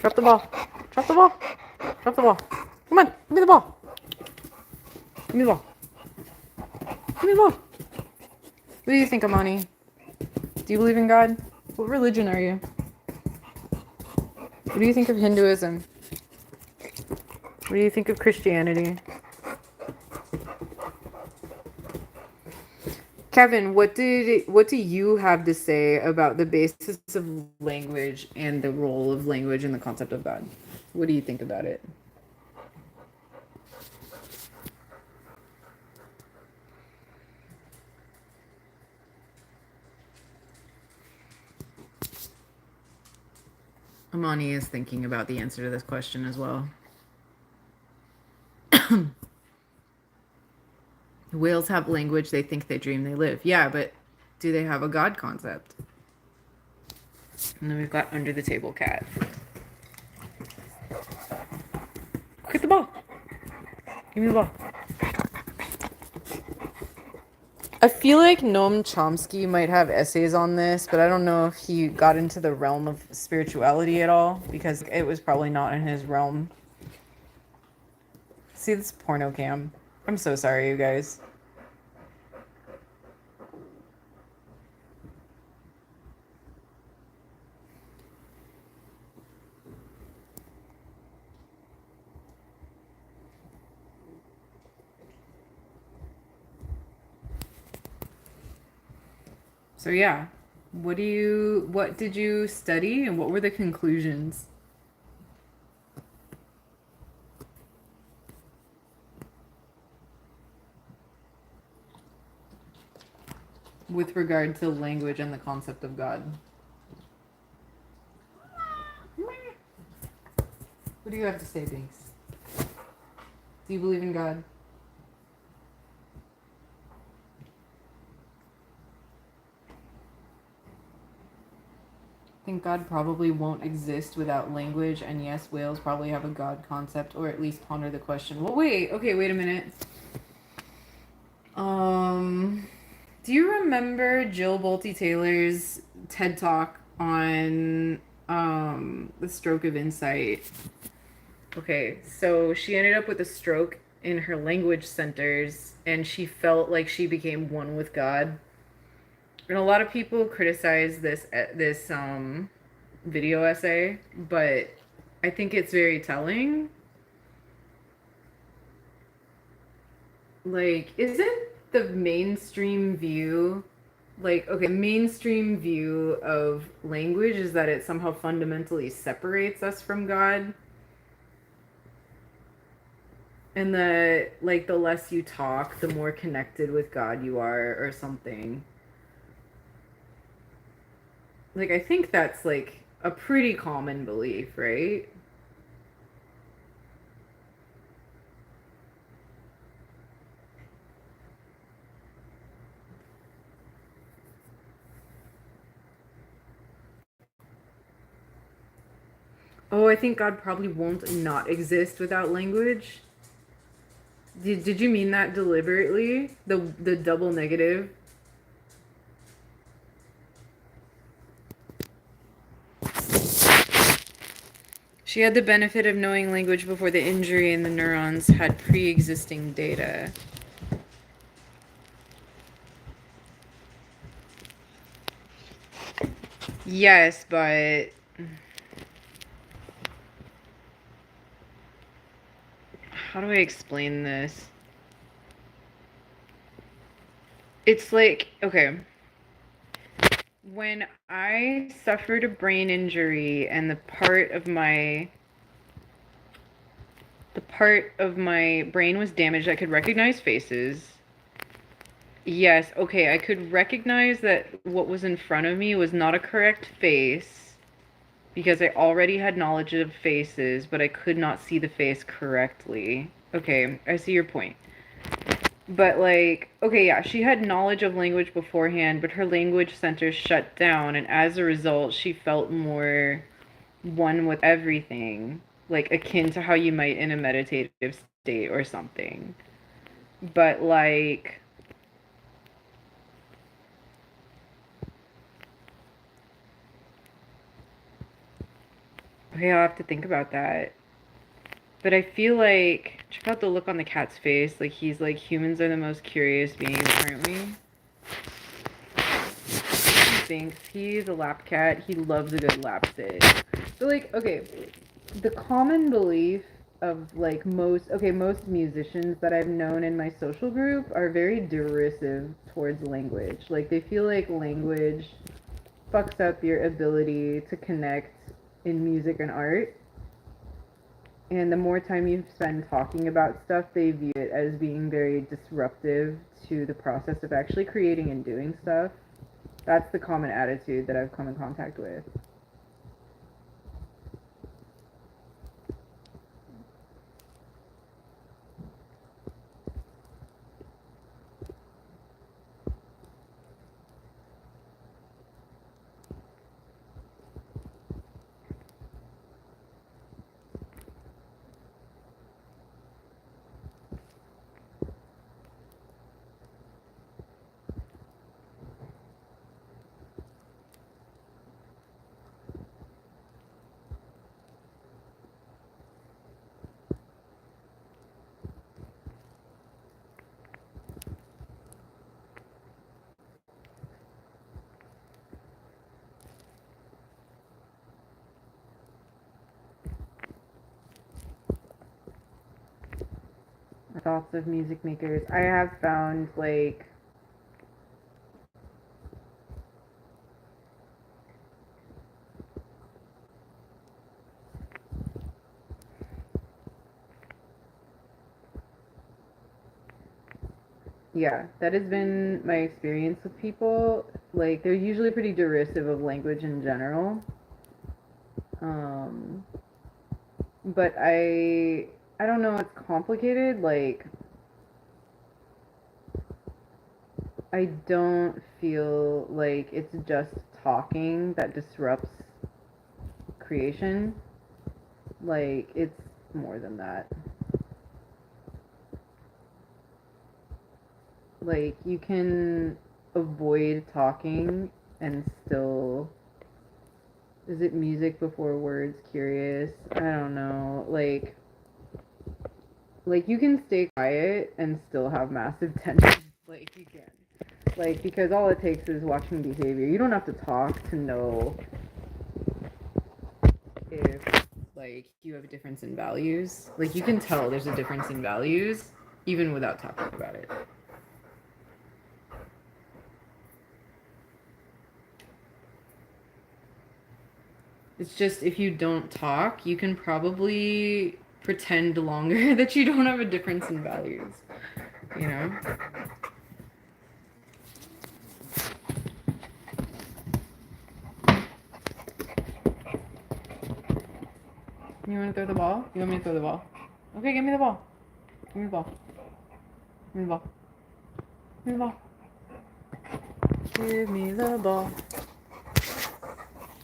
Drop the ball. Drop the ball. Drop the ball. Come on. Give me the ball. Give me the ball. Give me the ball. What do you think, Amani? Do you believe in God? What religion are you? What do you think of Hinduism? What do you think of Christianity? Kevin, what do you have to say about the basis of language and the role of language in the concept of God? What do you think about it? Amani is thinking about the answer to this question as well. Whales have language, they think, they dream, they live. Yeah, but do they have a God concept? And then we've got under the table cat. Get the ball. Give me the ball. I feel like Noam Chomsky might have essays on this, but I don't know if he got into the realm of spirituality at all, because it was probably not in his realm. See this porno cam? I'm so sorry, you guys. So yeah, what did you study and what were the conclusions? With regard to language and the concept of God. What do you have to say, Binks? Do you believe in God? I think God probably won't exist without language, and yes, whales probably have a God concept, or at least ponder the question. Well, wait, okay, wait a minute. Do you remember Jill Bolte Taylor's TED Talk on the stroke of insight? Okay, so she ended up with a stroke in her language centers, and she felt like she became one with God. And a lot of people criticize this video essay, but I think it's very telling. Like, isn't the mainstream view, like, okay, mainstream view of language is that it somehow fundamentally separates us from God? And that, like, the less you talk, the more connected with God you are, or something. Like, I think that's, like, a pretty common belief, right? Oh, I think God probably won't not exist without language. Did you mean that deliberately? The double negative? She had the benefit of knowing language before the injury, and the neurons had pre-existing data. Yes, but how do I explain this? It's like, okay, when I suffered a brain injury and the part of my brain was damaged, I could recognize faces. Yes, okay, I could recognize that what was in front of me was not a correct face because I already had knowledge of faces, but I could not see the face correctly. Okay, I see your point. But, like, okay, yeah, she had knowledge of language beforehand, but her language center shut down, and as a result, she felt more one with everything, like akin to how you might in a meditative state or something. But, like, Okay, I'll have to think about that. But I feel like check out the look on the cat's face. Like he's like humans are the most curious beings, aren't we? He thinks he's a lap cat. He loves a good lap sit. So like, okay, the common belief of like most musicians that I've known in my social group are very derisive towards language. Like they feel like language fucks up your ability to connect in music and art. And the more time you spend talking about stuff, they view it as being very disruptive to the process of actually creating and doing stuff. That's the common attitude that I've come in contact with. Thoughts of music makers. I have found like yeah, that has been my experience with people. Like they're usually pretty derisive of language in general. Um, but I don't know, it's complicated. Like I don't feel like it's just talking that disrupts creation. Like it's more than that. Like you can avoid talking and still is it music before words curious? I don't know. Like you can stay quiet and still have massive tension. Like you can. Like because all it takes is watching behavior. You don't have to talk to know if like you have a difference in values. Like you can tell there's a difference in values even without talking about it. It's just if you don't talk, you can probably pretend longer that you don't have a difference in values, you know? You want to throw the ball? You want me to throw the ball? Okay, give me the ball. Give me the ball. Give me the ball. Give me the ball. Give me the ball.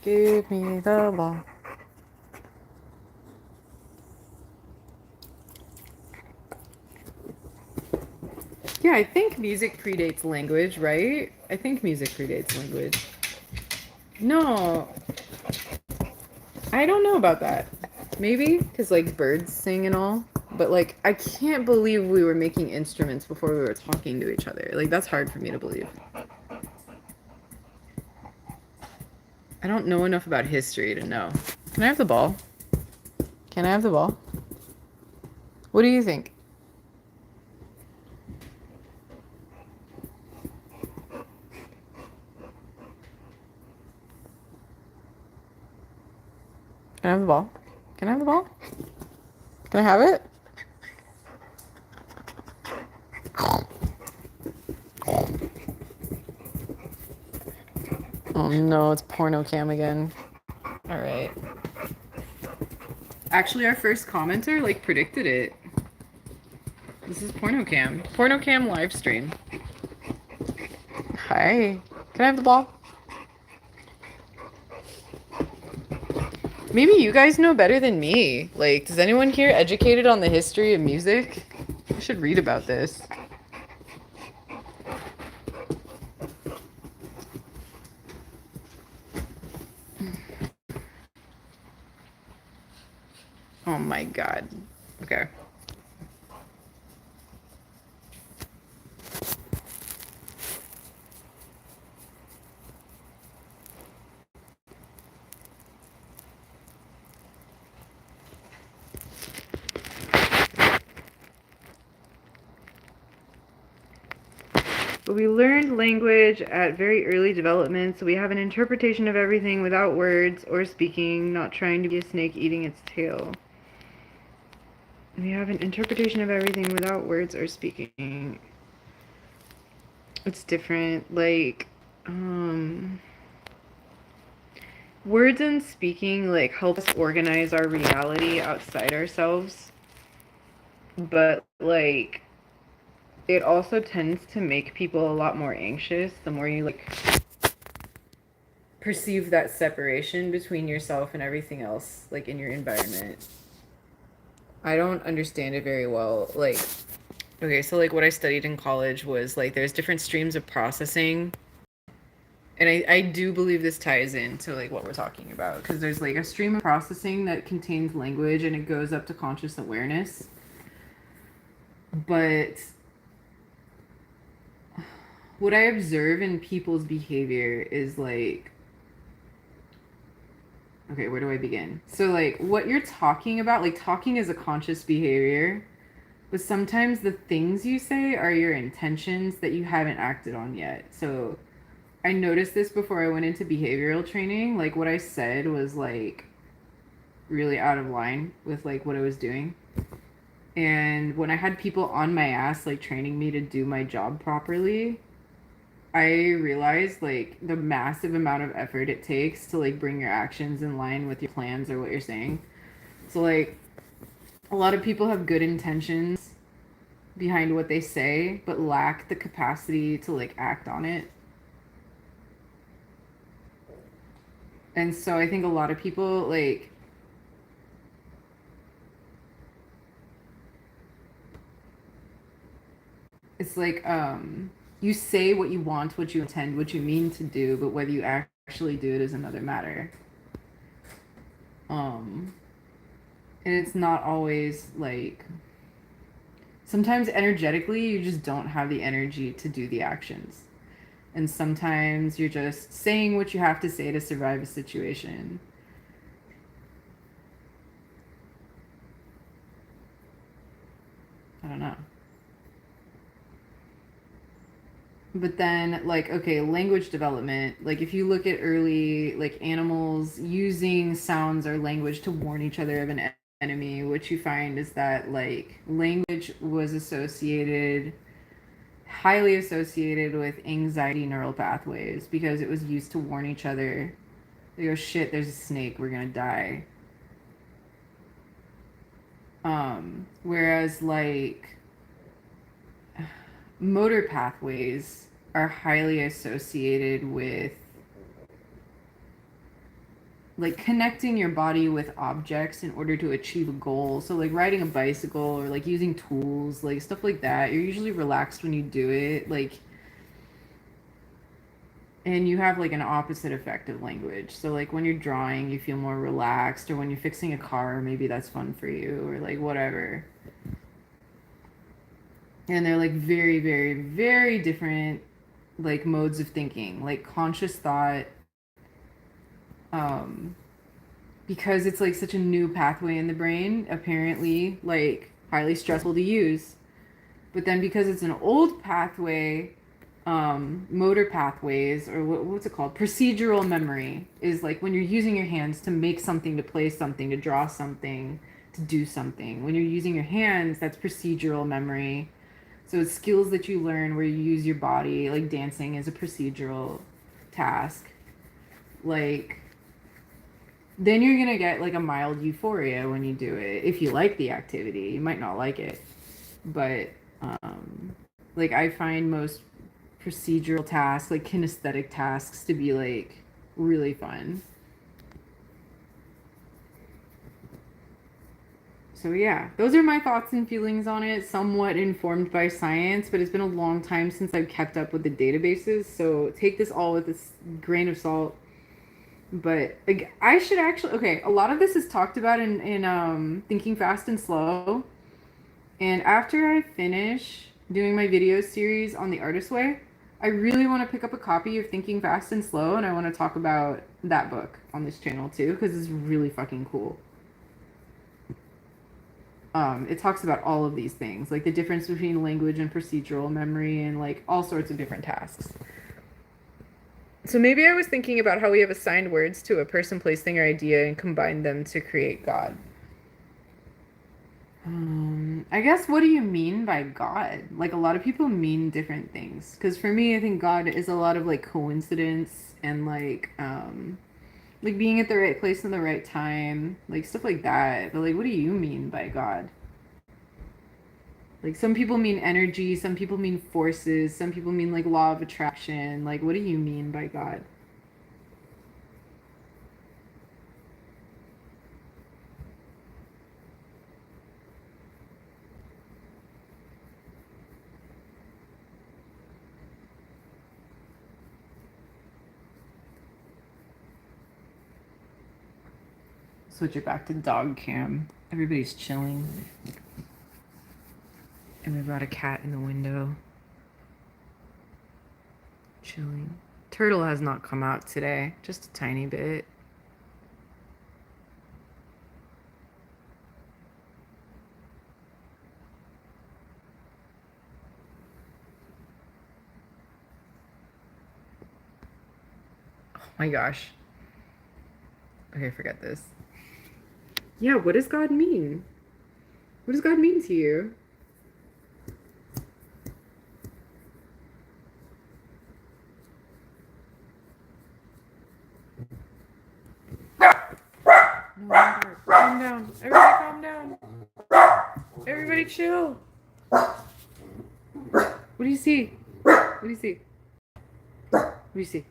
Give me the ball. Yeah, I think music predates language, right? I think music predates language. No, I don't know about that. Maybe because like birds sing and all, but like I can't believe we were making instruments before we were talking to each other. Like that's hard for me to believe. I don't know enough about history to know. Can I have the ball? Can I have the ball? What do you think? Can I have the ball? Can I have the ball? Can I have it? Oh no, it's porno cam again. All right. Actually, our first commenter like predicted it. This is porno cam. Porno cam live stream. Hi. Can I have the ball? Maybe you guys know better than me. Like, does anyone here educated on the history of music? I should read about this. Oh my God. Okay. But we learned language at very early development, so we have an interpretation of everything without words or speaking, not trying to be a snake eating its tail. We have an interpretation of everything without words or speaking. It's different. Like, words and speaking, like, help us organize our reality outside ourselves. But, like, it also tends to make people a lot more anxious the more you, like, perceive that separation between yourself and everything else, like, in your environment. I don't understand it very well. Like, okay, so like what I studied in college was like there's different streams of processing. And I do believe this ties into like what we're talking about because there's like a stream of processing that contains language and it goes up to conscious awareness. But what I observe in people's behavior is like, okay, where do I begin? So like what you're talking about, like talking is a conscious behavior. But sometimes the things you say are your intentions that you haven't acted on yet. So I noticed this before I went into behavioral training. Like what I said was like really out of line with like what I was doing. And when I had people on my ass like training me to do my job properly, I realized like the massive amount of effort it takes to like bring your actions in line with your plans or what you're saying. So like a lot of people have good intentions behind what they say but lack the capacity to like act on it. And so I think a lot of people like it's like you say what you want, what you intend, what you mean to do, but whether you actually do it is another matter. Um and it's not always like sometimes energetically you just don't have the energy to do the actions. And sometimes you're just saying what you have to say to survive a situation. I don't know. But then like okay, language development, like if you look at early like animals using sounds or language to warn each other of an enemy, what you find is that like language was associated highly associated with anxiety neural pathways because it was used to warn each other. They go, shit, there's a snake, we're gonna die. Whereas like motor pathways are highly associated with like connecting your body with objects in order to achieve a goal. So like riding a bicycle or like using tools, like stuff like that. You're usually relaxed when you do it. Like and you have like an opposite effect of language. So like when you're drawing, you feel more relaxed or when you're fixing a car, maybe that's fun for you or like whatever. And they're like very very very different like modes of thinking. Like conscious thought um because it's like such a new pathway in the brain, apparently like highly stressful to use. But then because it's an old pathway, motor pathways, or what's it called? Procedural memory is like when you're using your hands to make something, to play something, to draw something, to do something. When you're using your hands, that's procedural memory. So it's skills that you learn where you use your body, like dancing is a procedural task. Like then you're gonna get like a mild euphoria when you do it. If you like the activity, you might not like it, but like I find most procedural tasks, like kinesthetic tasks, to be like really fun. So yeah, those are my thoughts and feelings on it, somewhat informed by science, but it's been a long time since I've kept up with the databases, so take this all with a grain of salt. But like, I should actually, okay, a lot of this is talked about in Thinking Fast and Slow. And after I finish doing my video series on the artist way, I really want to pick up a copy of Thinking Fast and Slow, and I want to talk about that book on this channel too, because it's really fucking cool. It talks about all of these things, like the difference between language and procedural memory, and like all sorts of different tasks. So maybe I was thinking about how we have assigned words to a person, place, thing, or idea and combined them to create God. I guess, what do you mean by God? Like, a lot of people mean different things. Because for me, I think God is a lot of like coincidence and like being at the right place in the right time, like stuff like that. But like, what do you mean by God? Like, some people mean energy, some people mean forces, some people mean like law of attraction. Like, what do you mean by God? Switch it back to dog cam. Everybody's chilling. And we've got a cat in the window. Chilling. Turtle has not come out today, just a tiny bit. Oh my gosh. Okay, forget this. Yeah, what does God mean? What does God mean to you? No, calm down. Everybody calm down. Everybody chill. What do you see? What do you see? What do you see?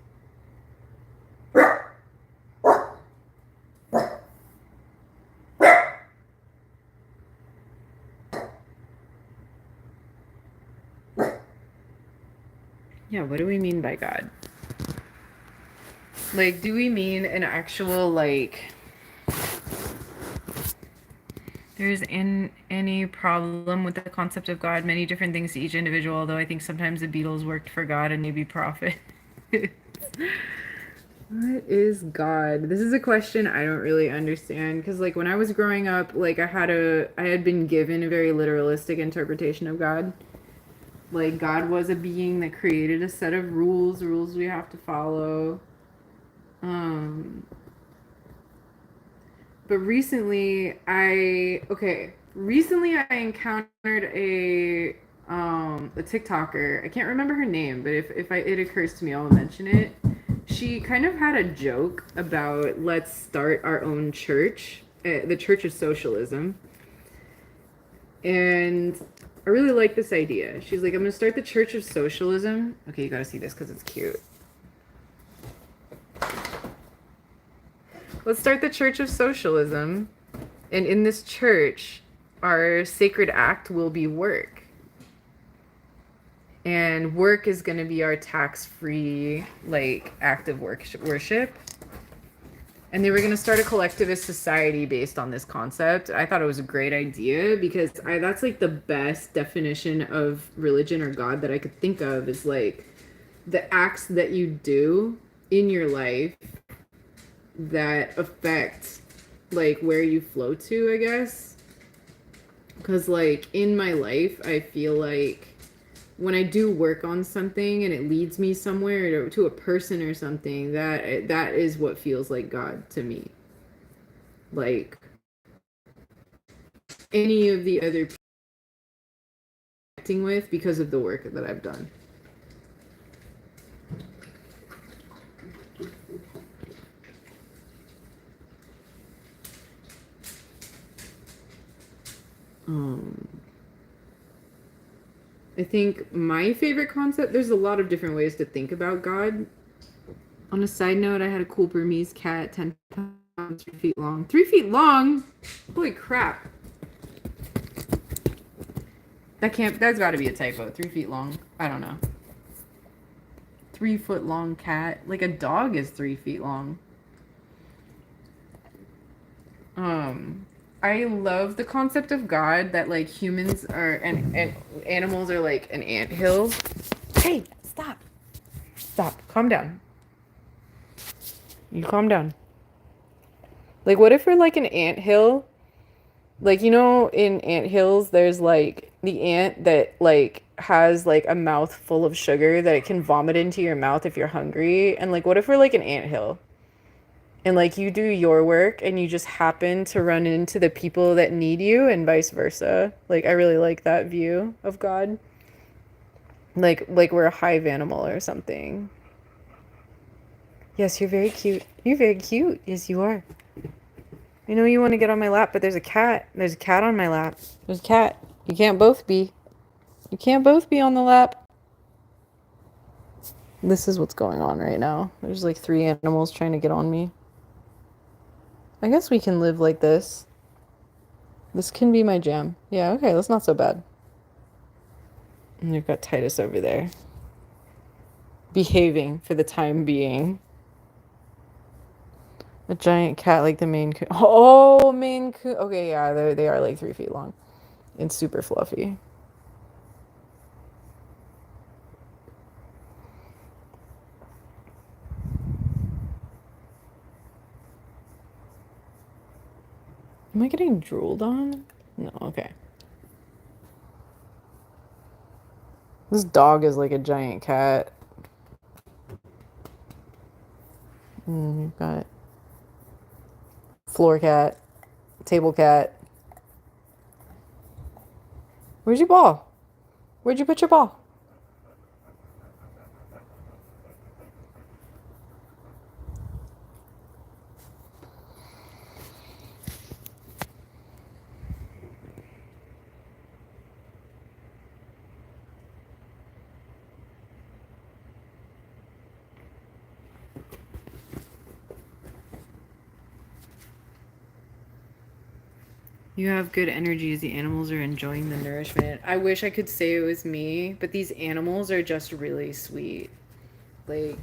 Yeah, what do we mean by God? Like, do we mean an actual, like, there's any problem with the concept of God? Many different things to each individual, although I think sometimes the Beatles worked for God and maybe profit. What is God? This is a question I don't really understand because like when I was growing up, like I had been given a very literalistic interpretation of God. Like God was a being that created a set of rules we have to follow. Um but recently I encountered a TikToker. I can't remember her name, but if it occurs to me, I'll mention it. She kind of had a joke about let's start our own church, the Church of Socialism. And I really like this idea. She's like, I'm gonna start the Church of Socialism. Okay, you gotta see this because it's cute. Let's start the Church of Socialism. And in this church, our sacred act will be work. And work is going to be our tax-free, like, act of worship. And they were going to start a collectivist society based on this concept. I thought it was a great idea because that's like the best definition of religion or God that I could think of is like the acts that you do in your life that affect like where you flow to, I guess. Because like in my life, I feel like when I do work on something and it leads me somewhere to a person or something, that is what feels like God to me. Like any of the other people I'm connecting with because of the work that I've done. I think my favorite concept, there's a lot of different ways to think about God. On a side note, I had a cool Burmese cat, 10 pounds, 3 feet long. 3 feet long? Holy crap. That's gotta be a typo. 3 feet long. I don't know. 3 foot long cat. Like a dog is 3 feet long. Um, I love the concept of God that like humans are and animals are like an anthill. Hey, stop. Stop. Calm down. You calm down. Like what if we're like an anthill? Like you know in anthills there's like the ant that like has like a mouth full of sugar that it can vomit into your mouth if you're hungry. And like what if we're like an anthill? And like you do your work and you just happen to run into the people that need you and vice versa. Like I really like that view of God. Like we're a hive animal or something. Yes, you're very cute. You're very cute. Yes, you are. I know you want to get on my lap, but there's a cat. There's a cat on my lap. There's a cat. You can't both be. You can't both be on the lap. This is what's going on right now. There's like three animals trying to get on me. I guess we can live like this. This can be my jam. Yeah, okay, that's not so bad. And you've got Titus over there. Behaving for the time being. A giant cat like the Maine Coon. Oh, Maine Coon. Okay, yeah, they are like 3 feet long. And super fluffy. Am I getting drooled on? No, okay. This dog is like a giant cat. And we've got floor cat, table cat. Where's your ball? Where'd you put your ball? You have good energy as the animals are enjoying the nourishment. I wish I could say it was me, but these animals are just really sweet. Like,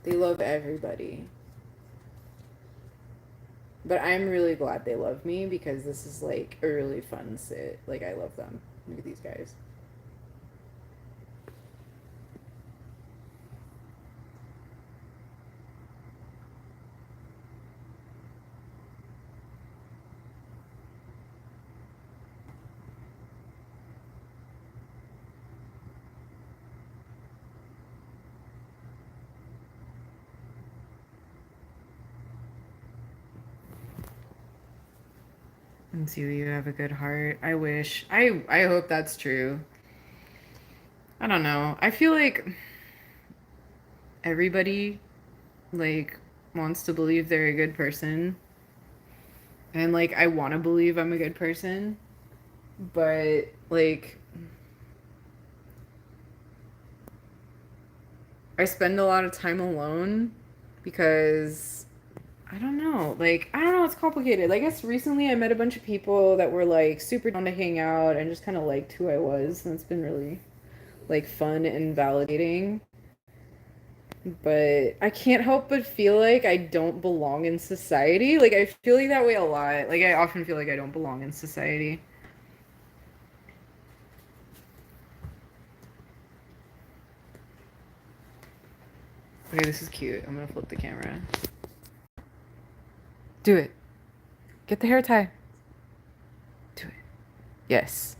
they love everybody. But I'm really glad they love me because this is like a really fun sit. Like, I love them. Look at these guys. And see, you have a good heart. I wish. I hope that's true. I don't know. I feel like everybody like wants to believe they're a good person. And like I want to believe I'm a good person, but like I spend a lot of time alone because I don't know. Like, I don't know. It's complicated. I guess recently I met a bunch of people that were like super down to hang out and just kind of liked who I was. And it's been really like fun and validating. But I can't help but feel like I don't belong in society. Like, I feel like that way a lot. Like, I often feel like I don't belong in society. Okay, this is cute. I'm gonna flip the camera. Do it. Get the hair tie. Do it. Yes.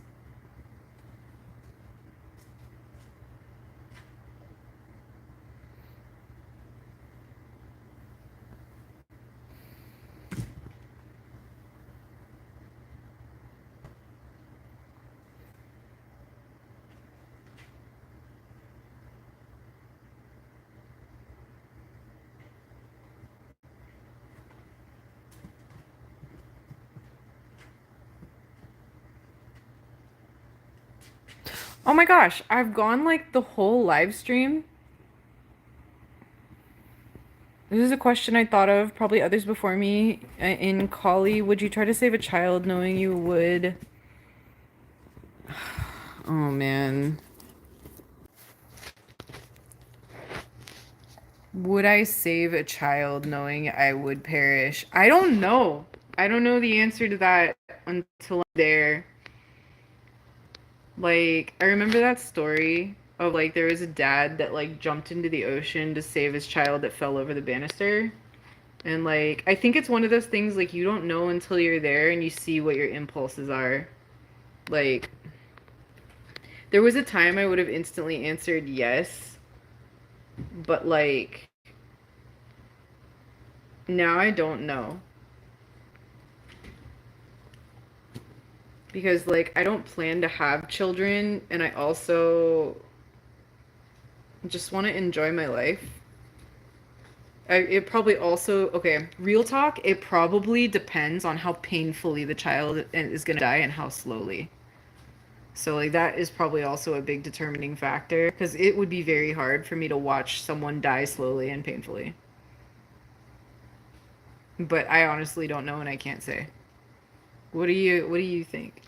Oh my gosh, I've gone like the whole live stream. This is a question I thought of, probably others before me. In Kali, would you try to save a child knowing you would? Oh man. Would I save a child knowing I would perish? I don't know. I don't know the answer to that until I'm there. Like, I remember that story of like there was a dad that like jumped into the ocean to save his child that fell over the banister. And like, I think it's one of those things like you don't know until you're there and you see what your impulses are. Like, there was a time I would have instantly answered yes, but like, now I don't know. Because like, I don't plan to have children and I also just want to enjoy my life. It probably also, okay, real talk, it probably depends on how painfully the child is going to die and how slowly. So, like, that is probably also a big determining factor because it would be very hard for me to watch someone die slowly and painfully. But I honestly don't know and I can't say. What do you think?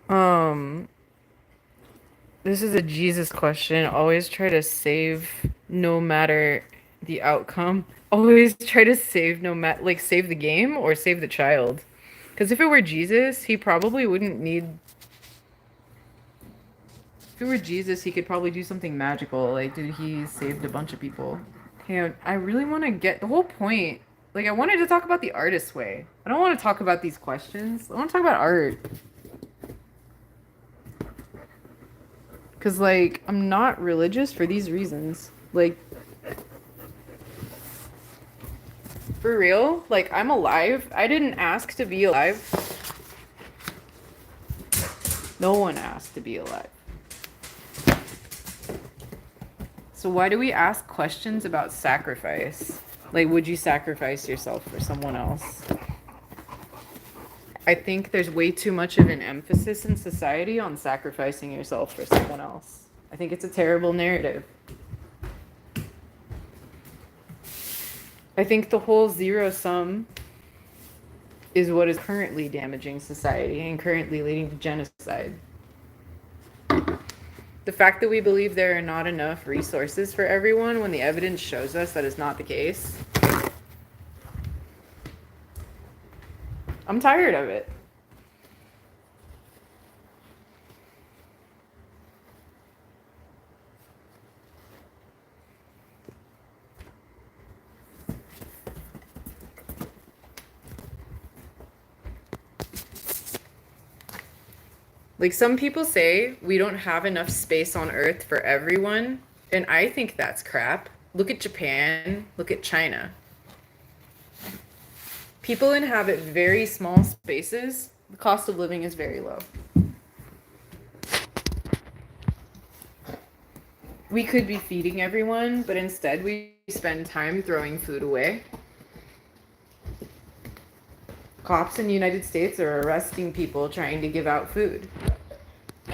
Um, this is a Jesus question. Always try to save no matter the outcome. Always try to save no matter like save the game or save the child. Because if it were Jesus, he probably wouldn't need. If it were Jesus, he could probably do something magical. Like, dude, he saved a bunch of people. Okay, I really want to get the whole point. Like, I wanted to talk about the artist way. I don't want to talk about these questions. I want to talk about art. Because, like, I'm not religious for these reasons. Like, for real, like, I'm alive. I didn't ask to be alive. No one asked to be alive. So why do we ask questions about sacrifice? Like, would you sacrifice yourself for someone else? I think there's way too much of an emphasis in society on sacrificing yourself for someone else. I think it's a terrible narrative. I think the whole zero sum is what is currently damaging society and currently leading to genocide. The fact that we believe there are not enough resources for everyone when the evidence shows us that is not the case. I'm tired of it. Like some people say, we don't have enough space on Earth for everyone, and I think that's crap. Look at Japan, look at China. People inhabit very small spaces. The cost of living is very low. We could be feeding everyone, but instead we spend time throwing food away. Cops in the United States are arresting people trying to give out food.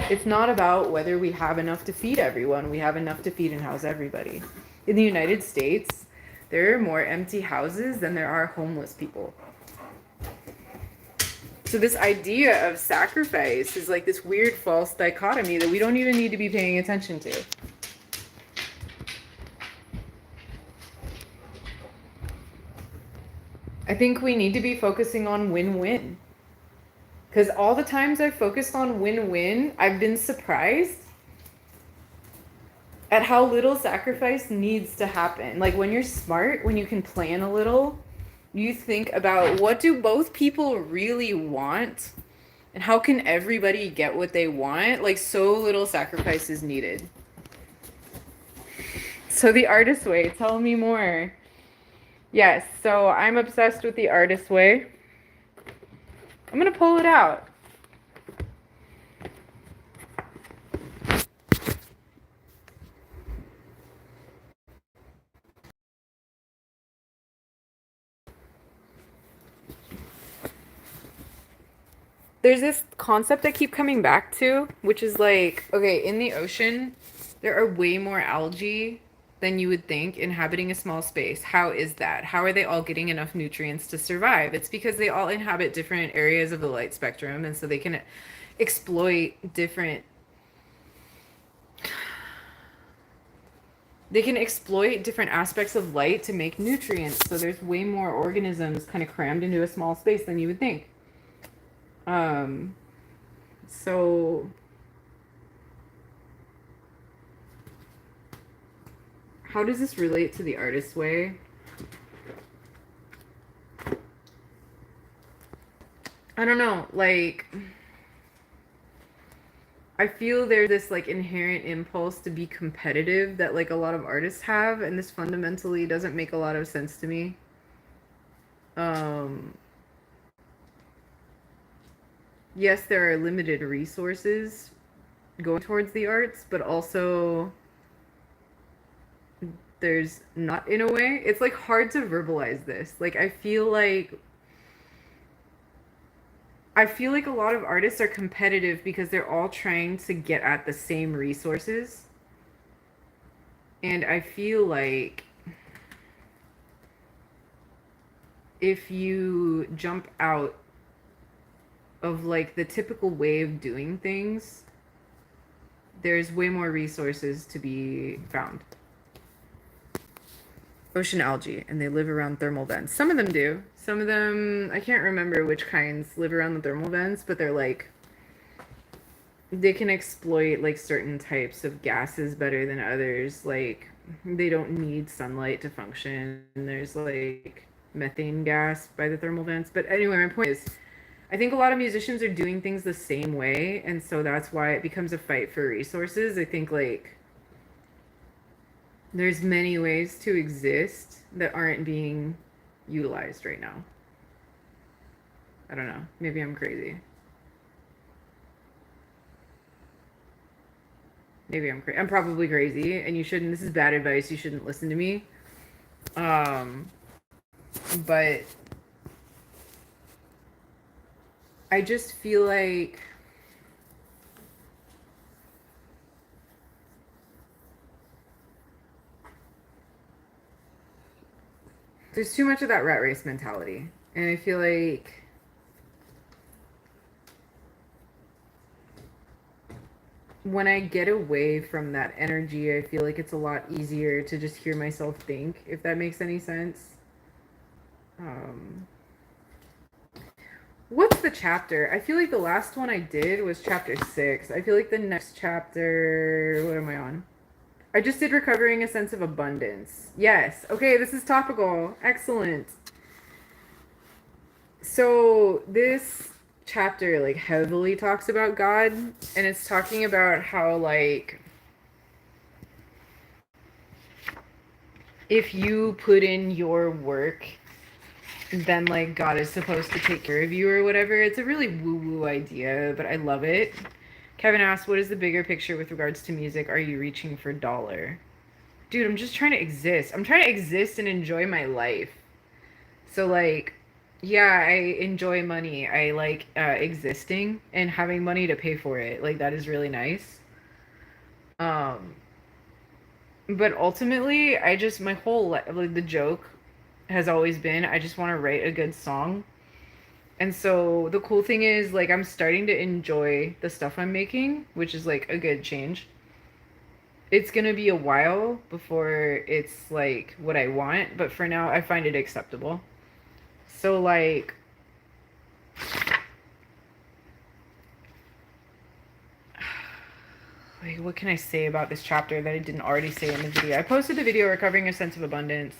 It's not about whether we have enough to feed everyone. We have enough to feed and house everybody. In the United States, there are more empty houses than there are homeless people. So this idea of sacrifice is like this weird false dichotomy that we don't even need to be paying attention to. I think we need to be focusing on win-win. Because all the times I've focused on win-win, I've been surprised at how little sacrifice needs to happen. Like when you're smart, when you can plan a little, you think about what do both people really want and how can everybody get what they want? Like so little sacrifice is needed. So the artist way, tell me more. Yes, so I'm obsessed with the artist way. I'm gonna pull it out. There's this concept I keep coming back to, which is like, okay, in the ocean, there are way more algae than you would think inhabiting a small space. How is that? How are they all getting enough nutrients to survive? It's because they all inhabit different areas of the light spectrum, and so they can exploit different aspects of light to make nutrients. So there's way more organisms kind of crammed into a small space than you would think. So how does this relate to the artist's way? I don't know, like I feel there's this like inherent impulse to be competitive that like a lot of artists have, and this fundamentally doesn't make a lot of sense to me. Um, yes, there are limited resources going towards the arts, but also there's not, in a way. It's like hard to verbalize this. Like I feel like a lot of artists are competitive because they're all trying to get at the same resources. And I feel like if you jump out of like the typical way of doing things, there's way more resources to be found. Ocean algae, and they live around thermal vents. Some of them do. Some of them, I can't remember which kinds live around the thermal vents, but they're like, they can exploit like certain types of gases better than others. Like, they don't need sunlight to function. There's like methane gas by the thermal vents. But anyway, my point is, I think a lot of musicians are doing things the same way, and so that's why it becomes a fight for resources. I think like there's many ways to exist that aren't being utilized right now. I don't know. Maybe I'm crazy. Maybe I'm crazy. I'm probably crazy, and you shouldn't. This is bad advice. You shouldn't listen to me. Um, but I just feel like there's too much of that rat race mentality, and I feel like when I get away from that energy, I feel like it's a lot easier to just hear myself think, if that makes any sense. Um, what's the chapter? I feel like the last one I did was chapter 6. I feel like the next chapter, what am I on? I just did recovering a sense of abundance. Yes. Okay, this is topical. Excellent. So this chapter like heavily talks about God, and it's talking about how like if you put in your work, then like God is supposed to take care of you or whatever. It's a really woo-woo idea, but I love it. Kevin asked, what is the bigger picture with regards to music? Are you reaching for dollar? Dude, I'm just trying to exist. I'm trying to exist and enjoy my life. So like, yeah, I enjoy money. I like existing and having money to pay for it. Like that is really nice. Um, but ultimately, I just my whole like the joke has always been I just want to write a good song. And so the cool thing is like I'm starting to enjoy the stuff I'm making, which is like a good change. It's gonna be a while before it's like what I want, but for now I find it acceptable. So like what can I say about this chapter that I didn't already say in the video? I posted a video recovering a sense of abundance.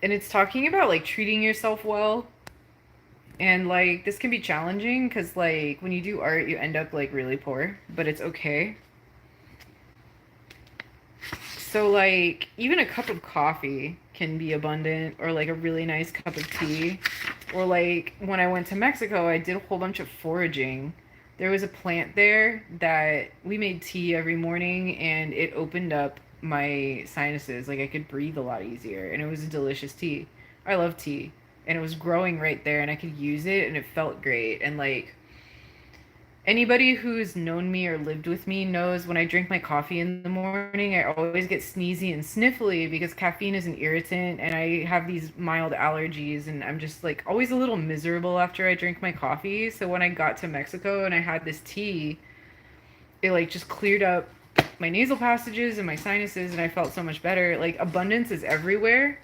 And it's talking about like treating yourself well. And like this can be challenging because like when you do art you end up like really poor, but it's okay. So like even a cup of coffee can be abundant, or like a really nice cup of tea. Or like when I went to Mexico, I did a whole bunch of foraging. There was a plant there that we made tea every morning, and it opened up my sinuses. Like I could breathe a lot easier, and it was a delicious tea. I love tea. And it was growing right there, and I could use it, and it felt great. And like Anybody who's known me or lived with me knows when I drink my coffee in the morning, I always get sneezy and sniffly because caffeine is an irritant and I have these mild allergies and I'm just like always a little miserable after I drink my coffee. So when I got to Mexico and I had this tea, it like just cleared up my nasal passages and my sinuses and I felt so much better. Like abundance is everywhere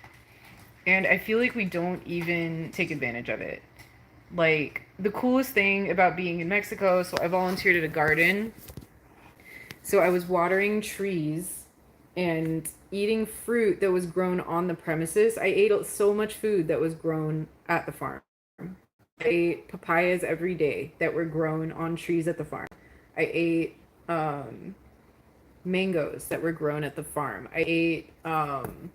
and I feel like we don't even take advantage of it. Like the coolest thing about being in Mexico, so I volunteered at a garden. So I was watering trees and eating fruit that was grown on the premises. I ate so much food that was grown at the farm. I ate papayas every day that were grown on trees at the farm. I ate mangoes that were grown at the farm. I ate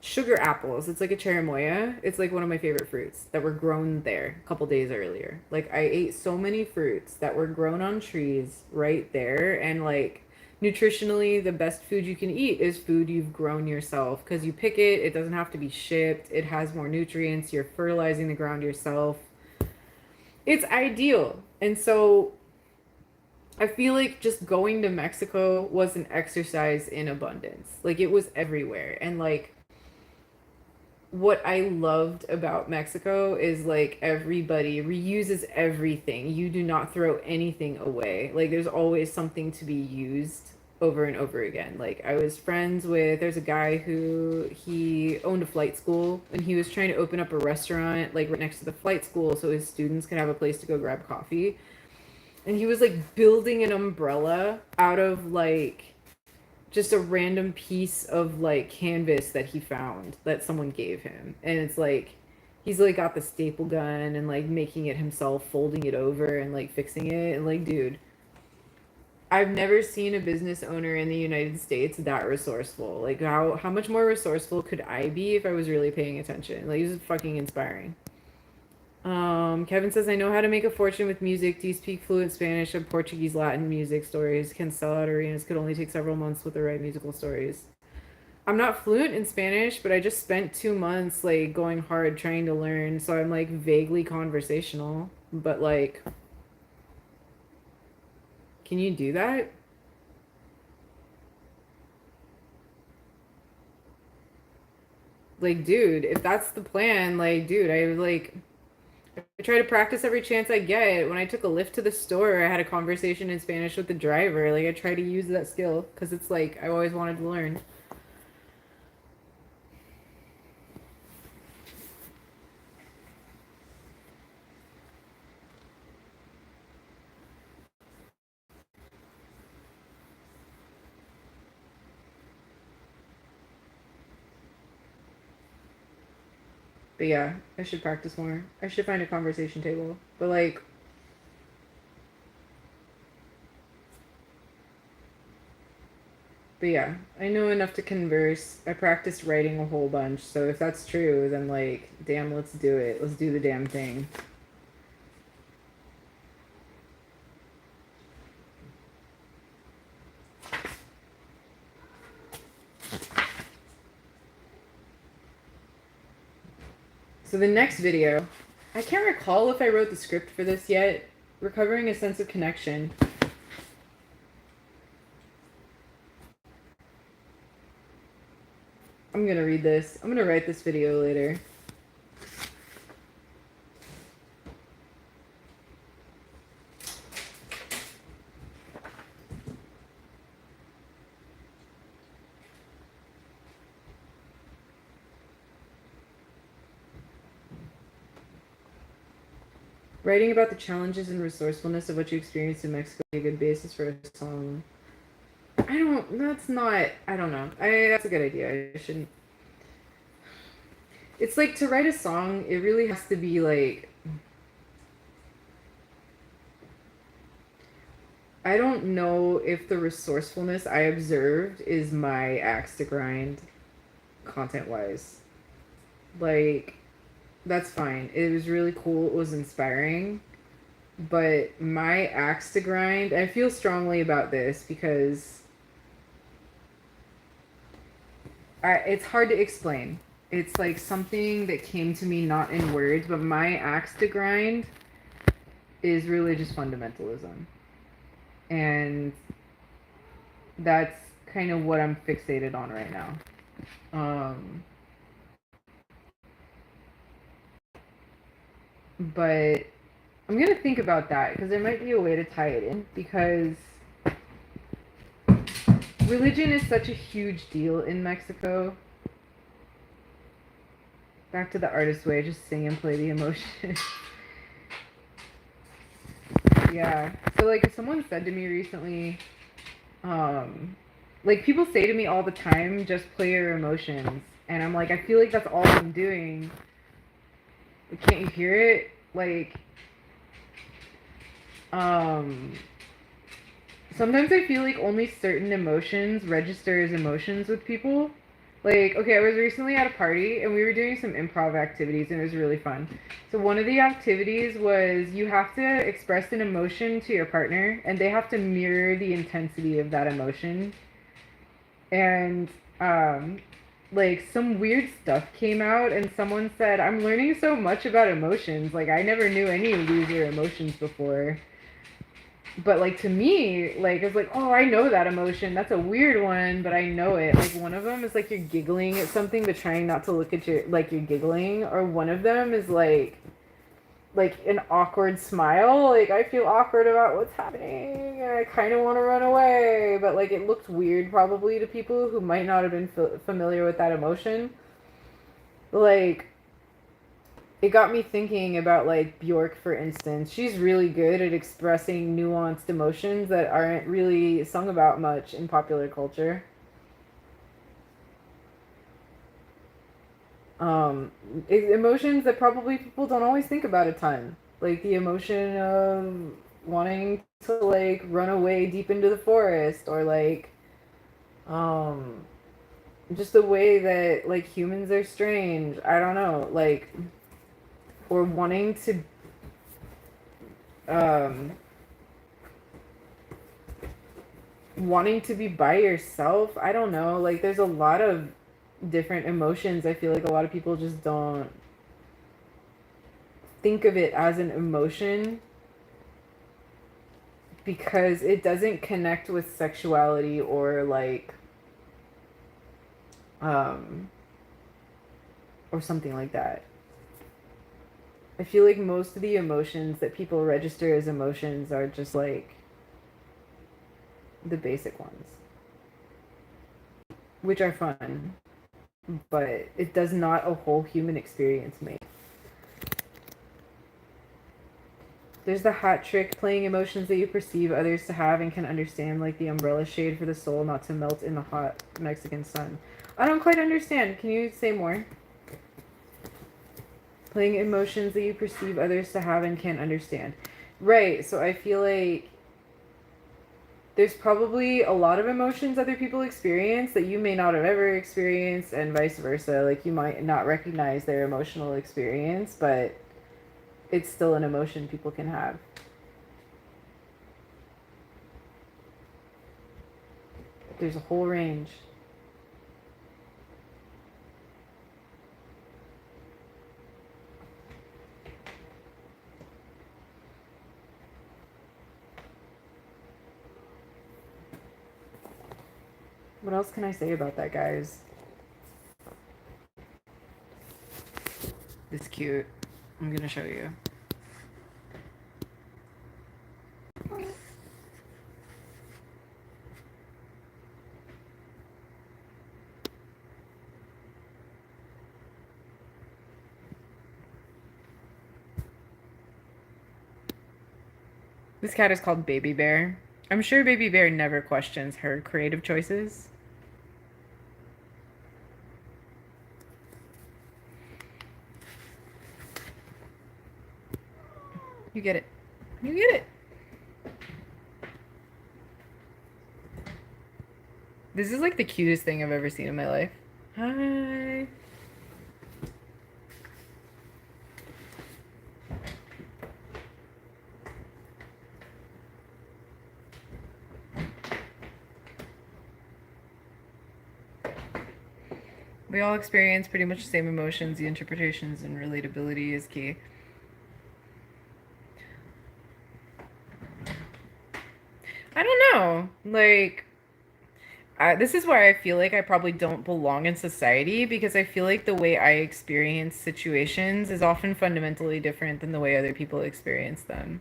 sugar apples. It's like a cherimoya. It's like one of my favorite fruits that were grown there a couple days earlier. Like I ate so many fruits that were grown on trees right there and like nutritionally the best food you can eat is food you've grown yourself because you pick it, it doesn't have to be shipped, it has more nutrients, you're fertilizing the ground yourself. It's ideal. And so I feel like just going to Mexico was an exercise in abundance. Like it was everywhere. And like what I loved about Mexico is like everybody reuses everything. You do not throw anything away. Like there's always something to be used over and over again. Like I was friends with there's a guy who he owned a flight school and he was trying to open up a restaurant like right next to the flight school so his students could have a place to go grab coffee and he was like building an umbrella out of like just a random piece of like canvas that he found that someone gave him and it's like he's like got the staple gun and like making it himself, folding it over and like fixing it and like dude, I've never seen a business owner in the United States that resourceful. Like how much more resourceful could I be if I was really paying attention? Like this is fucking inspiring. Kevin says, I know how to make a fortune with music. Do you speak fluent Spanish or Portuguese, Latin music stories? Can sell out arenas. Could only take several months with the right musical stories. I'm not fluent in Spanish, but I just spent 2 months like going hard trying to learn. So I'm like vaguely conversational. But like, can you do that? Like, dude, if that's the plan, like, dude, I try to practice every chance I get. When I took a lift to the store, I had a conversation in Spanish with the driver. Like I try to use that skill because it's like I always wanted to learn. But yeah, I should practice more. I should find a conversation table. But yeah, I know enough to converse. I practiced writing a whole bunch. So if that's true, then like, damn, let's do it. Let's do the damn thing. So the next video, I can't recall if I wrote the script for this yet. Recovering a sense of connection. I'm gonna read this. I'm gonna write this video later. Writing about the challenges and resourcefulness of what you experienced in Mexico is a good basis for a song. I don't. That's not. I don't know. That's a good idea. I shouldn't. It's like to write a song. It really has to be like. I don't know if the resourcefulness I observed is my axe to grind, content wise. Like, that's fine. It was really cool. It was inspiring. But my axe to grind, I feel strongly about this because it's hard to explain. It's like something that came to me not in words, but my axe to grind is really just fundamentalism. And that's kind of what I'm fixated on right now. But I'm gonna think about that because there might be a way to tie it in, because religion is such a huge deal in Mexico. Back to the artist way, just sing and play the emotion. Yeah. So like, if someone said to me recently, like, people say to me all the time, just play your emotions, and I'm like, I feel like that's all I'm doing. Can't you hear it? Like, sometimes I feel like only certain emotions register as emotions with people. Like, okay, I was recently at a party and we were doing some improv activities and it was really fun. So one of the activities was you have to express an emotion to your partner and they have to mirror the intensity of that emotion. And like, some weird stuff came out and someone said, "I'm learning so much about emotions. Like, I never knew any of these were emotions before." But like, to me, like, it's like, oh, I know that emotion, that's a weird one, but I know it. Like, one of them is like you're giggling at something but trying not to look at your, like, you're giggling. Or one of them is like an awkward smile, like, I feel awkward about what's happening and I kind of want to run away, but like, it looked weird probably to people who might not have been familiar with that emotion. Like, it got me thinking about, like, Bjork, for instance. She's really good at expressing nuanced emotions that aren't really sung about much in popular culture. Um, Emotions that probably people don't always think about a ton. Like the emotion of wanting to, like, run away deep into the forest, or like, um, just the way that, like, humans are strange. I don't know, like, or um, wanting to be by yourself. I don't know. Like, there's a lot of different emotions. I feel like a lot of people just don't think of it as an emotion because it doesn't connect with sexuality or, like, um or something like that. I feel like most of the emotions that people register as emotions are just like the basic ones, which are fun, but it does not a whole human experience make. There's the hat trick, playing emotions that you perceive others to have and can understand, like the umbrella shade for the soul not to melt in the hot Mexican sun. I don't quite understand. Can you say more? Playing emotions that you perceive others to have and can't understand. Right, so I feel like there's probably a lot of emotions other people experience that you may not have ever experienced, and vice versa. Like, you might not recognize their emotional experience, but it's still an emotion people can have. There's a whole range. What else can I say about that, guys? It's cute. I'm gonna show you. This cat is called Baby Bear. I'm sure Baby Bear never questions her creative choices. You get it. You get it. This is like the cutest thing I've ever seen in my life. Hi. We all experience pretty much the same emotions. The interpretations and relatability is key. I Like, this is why I feel like I probably don't belong in society, because I feel like the way I experience situations is often fundamentally different than the way other people experience them.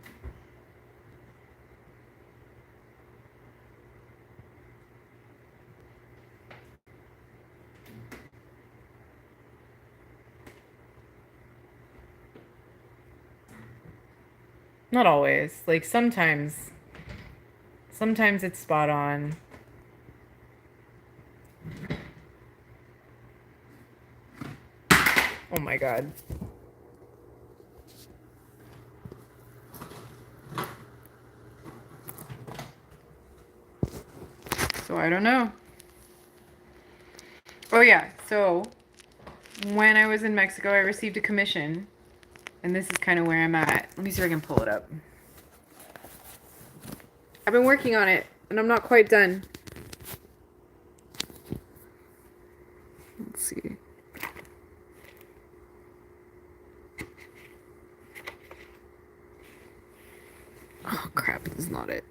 Not always. Like sometimes it's spot on. Oh my God. So I don't know. Oh yeah, so when I was in Mexico, I received a commission, and this is kind of where I'm at. Let me see if I can pull it up. I've been working on it, and I'm not quite done. Let's see. Oh crap, this is not it.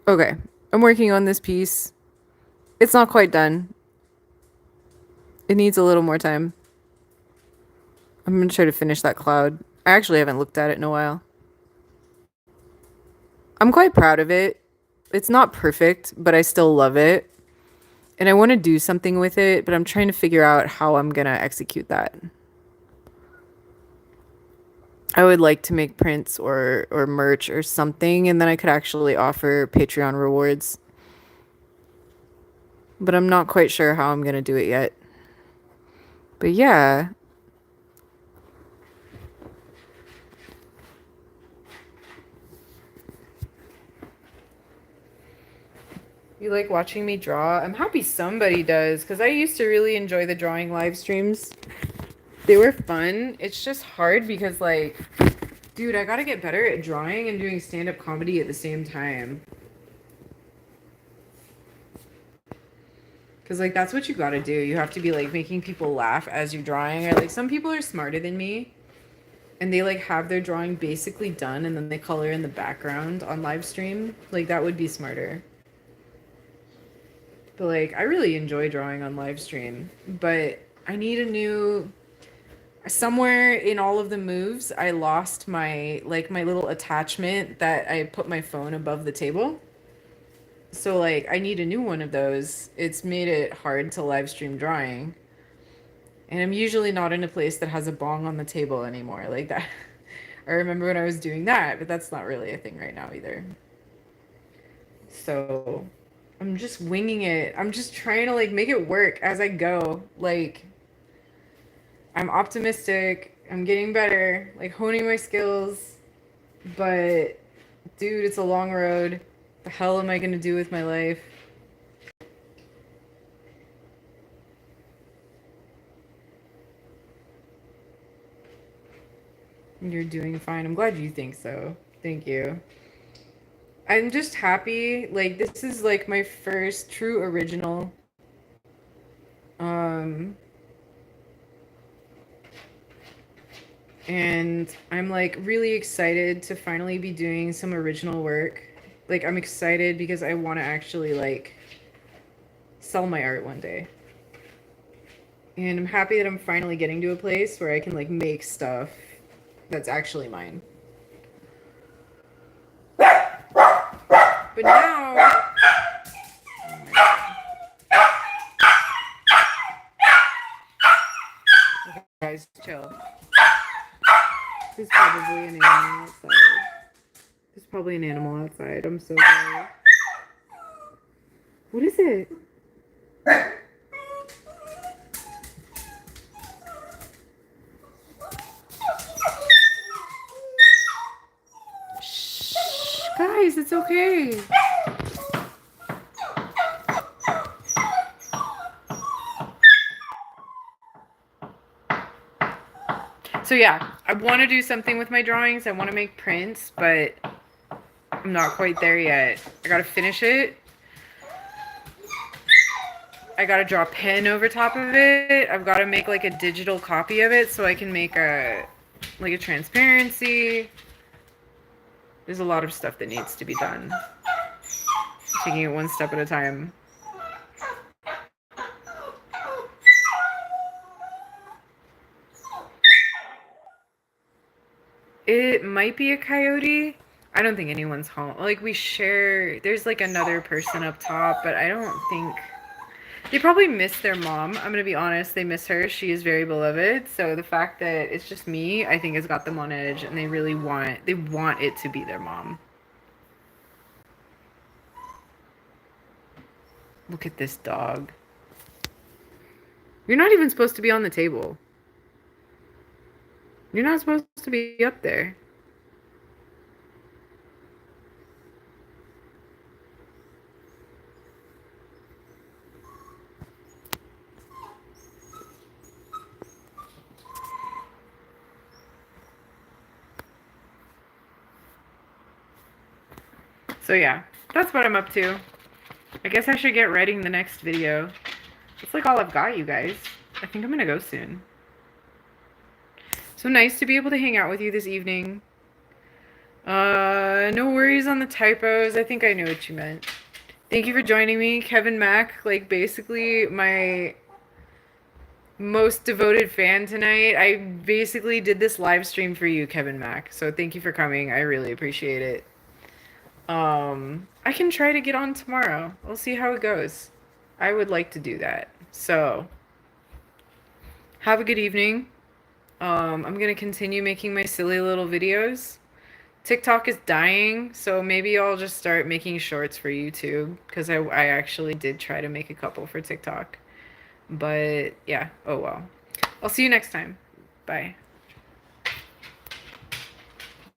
Okay, I'm working on this piece. It's not quite done. It needs a little more time. I'm gonna try to finish that cloud. I actually haven't looked at it in a while. I'm quite proud of it. It's not perfect, but I still love it. And I want to do something with it, but I'm trying to figure out how I'm gonna execute that. I would like to make prints or merch or something, and then I could actually offer Patreon rewards. But I'm not quite sure how I'm gonna do it yet. But yeah. You like watching me draw? I'm happy somebody does, because I used to really enjoy the drawing live streams. They were fun. It's just hard because, like, dude, I gotta get better at drawing and doing stand-up comedy at the same time. Because, like, that's what you gotta do. You have to be, like, making people laugh as you're drawing. Or, like, some people are smarter than me, and they, like, have their drawing basically done, and then they color in the background on live stream. Like, that would be smarter. But, like, I really enjoy drawing on live stream. But I need a new... Somewhere in all of the moves, I lost my, like, my little attachment that I put my phone above the table. So, like, I need a new one of those. It's made it hard to live stream drawing. And I'm usually not in a place that has a bong on the table anymore. Like that. I remember when I was doing that, but that's not really a thing right now either. So I'm just winging it. I'm just trying to, like, make it work as I go. Like, I'm optimistic. I'm getting better, like, honing my skills. But, dude, it's a long road. The hell am I going to do with my life? You're doing fine. I'm glad you think so. Thank you. I'm just happy. Like, this is, like, my first true original. And I'm, like, really excited to finally be doing some original work. Like, I'm excited because I want to actually, like, sell my art one day. And I'm happy that I'm finally getting to a place where I can, like, make stuff that's actually mine. But now... Okay, guys, chill. There's probably an animal outside. There's probably an animal outside. I'm so sorry. What is it? Shh, guys, it's okay. So yeah, I want to do something with my drawings. I want to make prints, but I'm not quite there yet. I gotta finish it. I gotta draw a pen over top of it. I've gotta make, like, a digital copy of it so I can make a transparency. There's a lot of stuff that needs to be done. taking it one step at a time. It might be a coyote. I don't think anyone's home. Like, we share, there's like another person up top, but I don't think, they probably miss their mom. I'm gonna be honest, they miss her. She is very beloved. So the fact that it's just me, I think has got them on edge, and they really want it to be their mom. Look at this dog. You're not even supposed to be on the table. You're not supposed to be up there. So yeah, that's what I'm up to. I guess I should get writing the next video. That's like all I've got, you guys. I think I'm gonna go soon. So nice to be able to hang out with you this evening. No worries on the typos. I think I knew what you meant. Thank you for joining me, Kevin Mack. Like, basically my most devoted fan tonight. I basically did this live stream for you, Kevin Mack. So thank you for coming. I really appreciate it. I can try to get on tomorrow. We'll see how it goes. I would like to do that. So have a good evening. I'm gonna continue making my silly little videos. TikTok is dying, so maybe I'll just start making shorts for YouTube, because I actually did try to make a couple for TikTok. But yeah, oh well. I'll see you next time. Bye.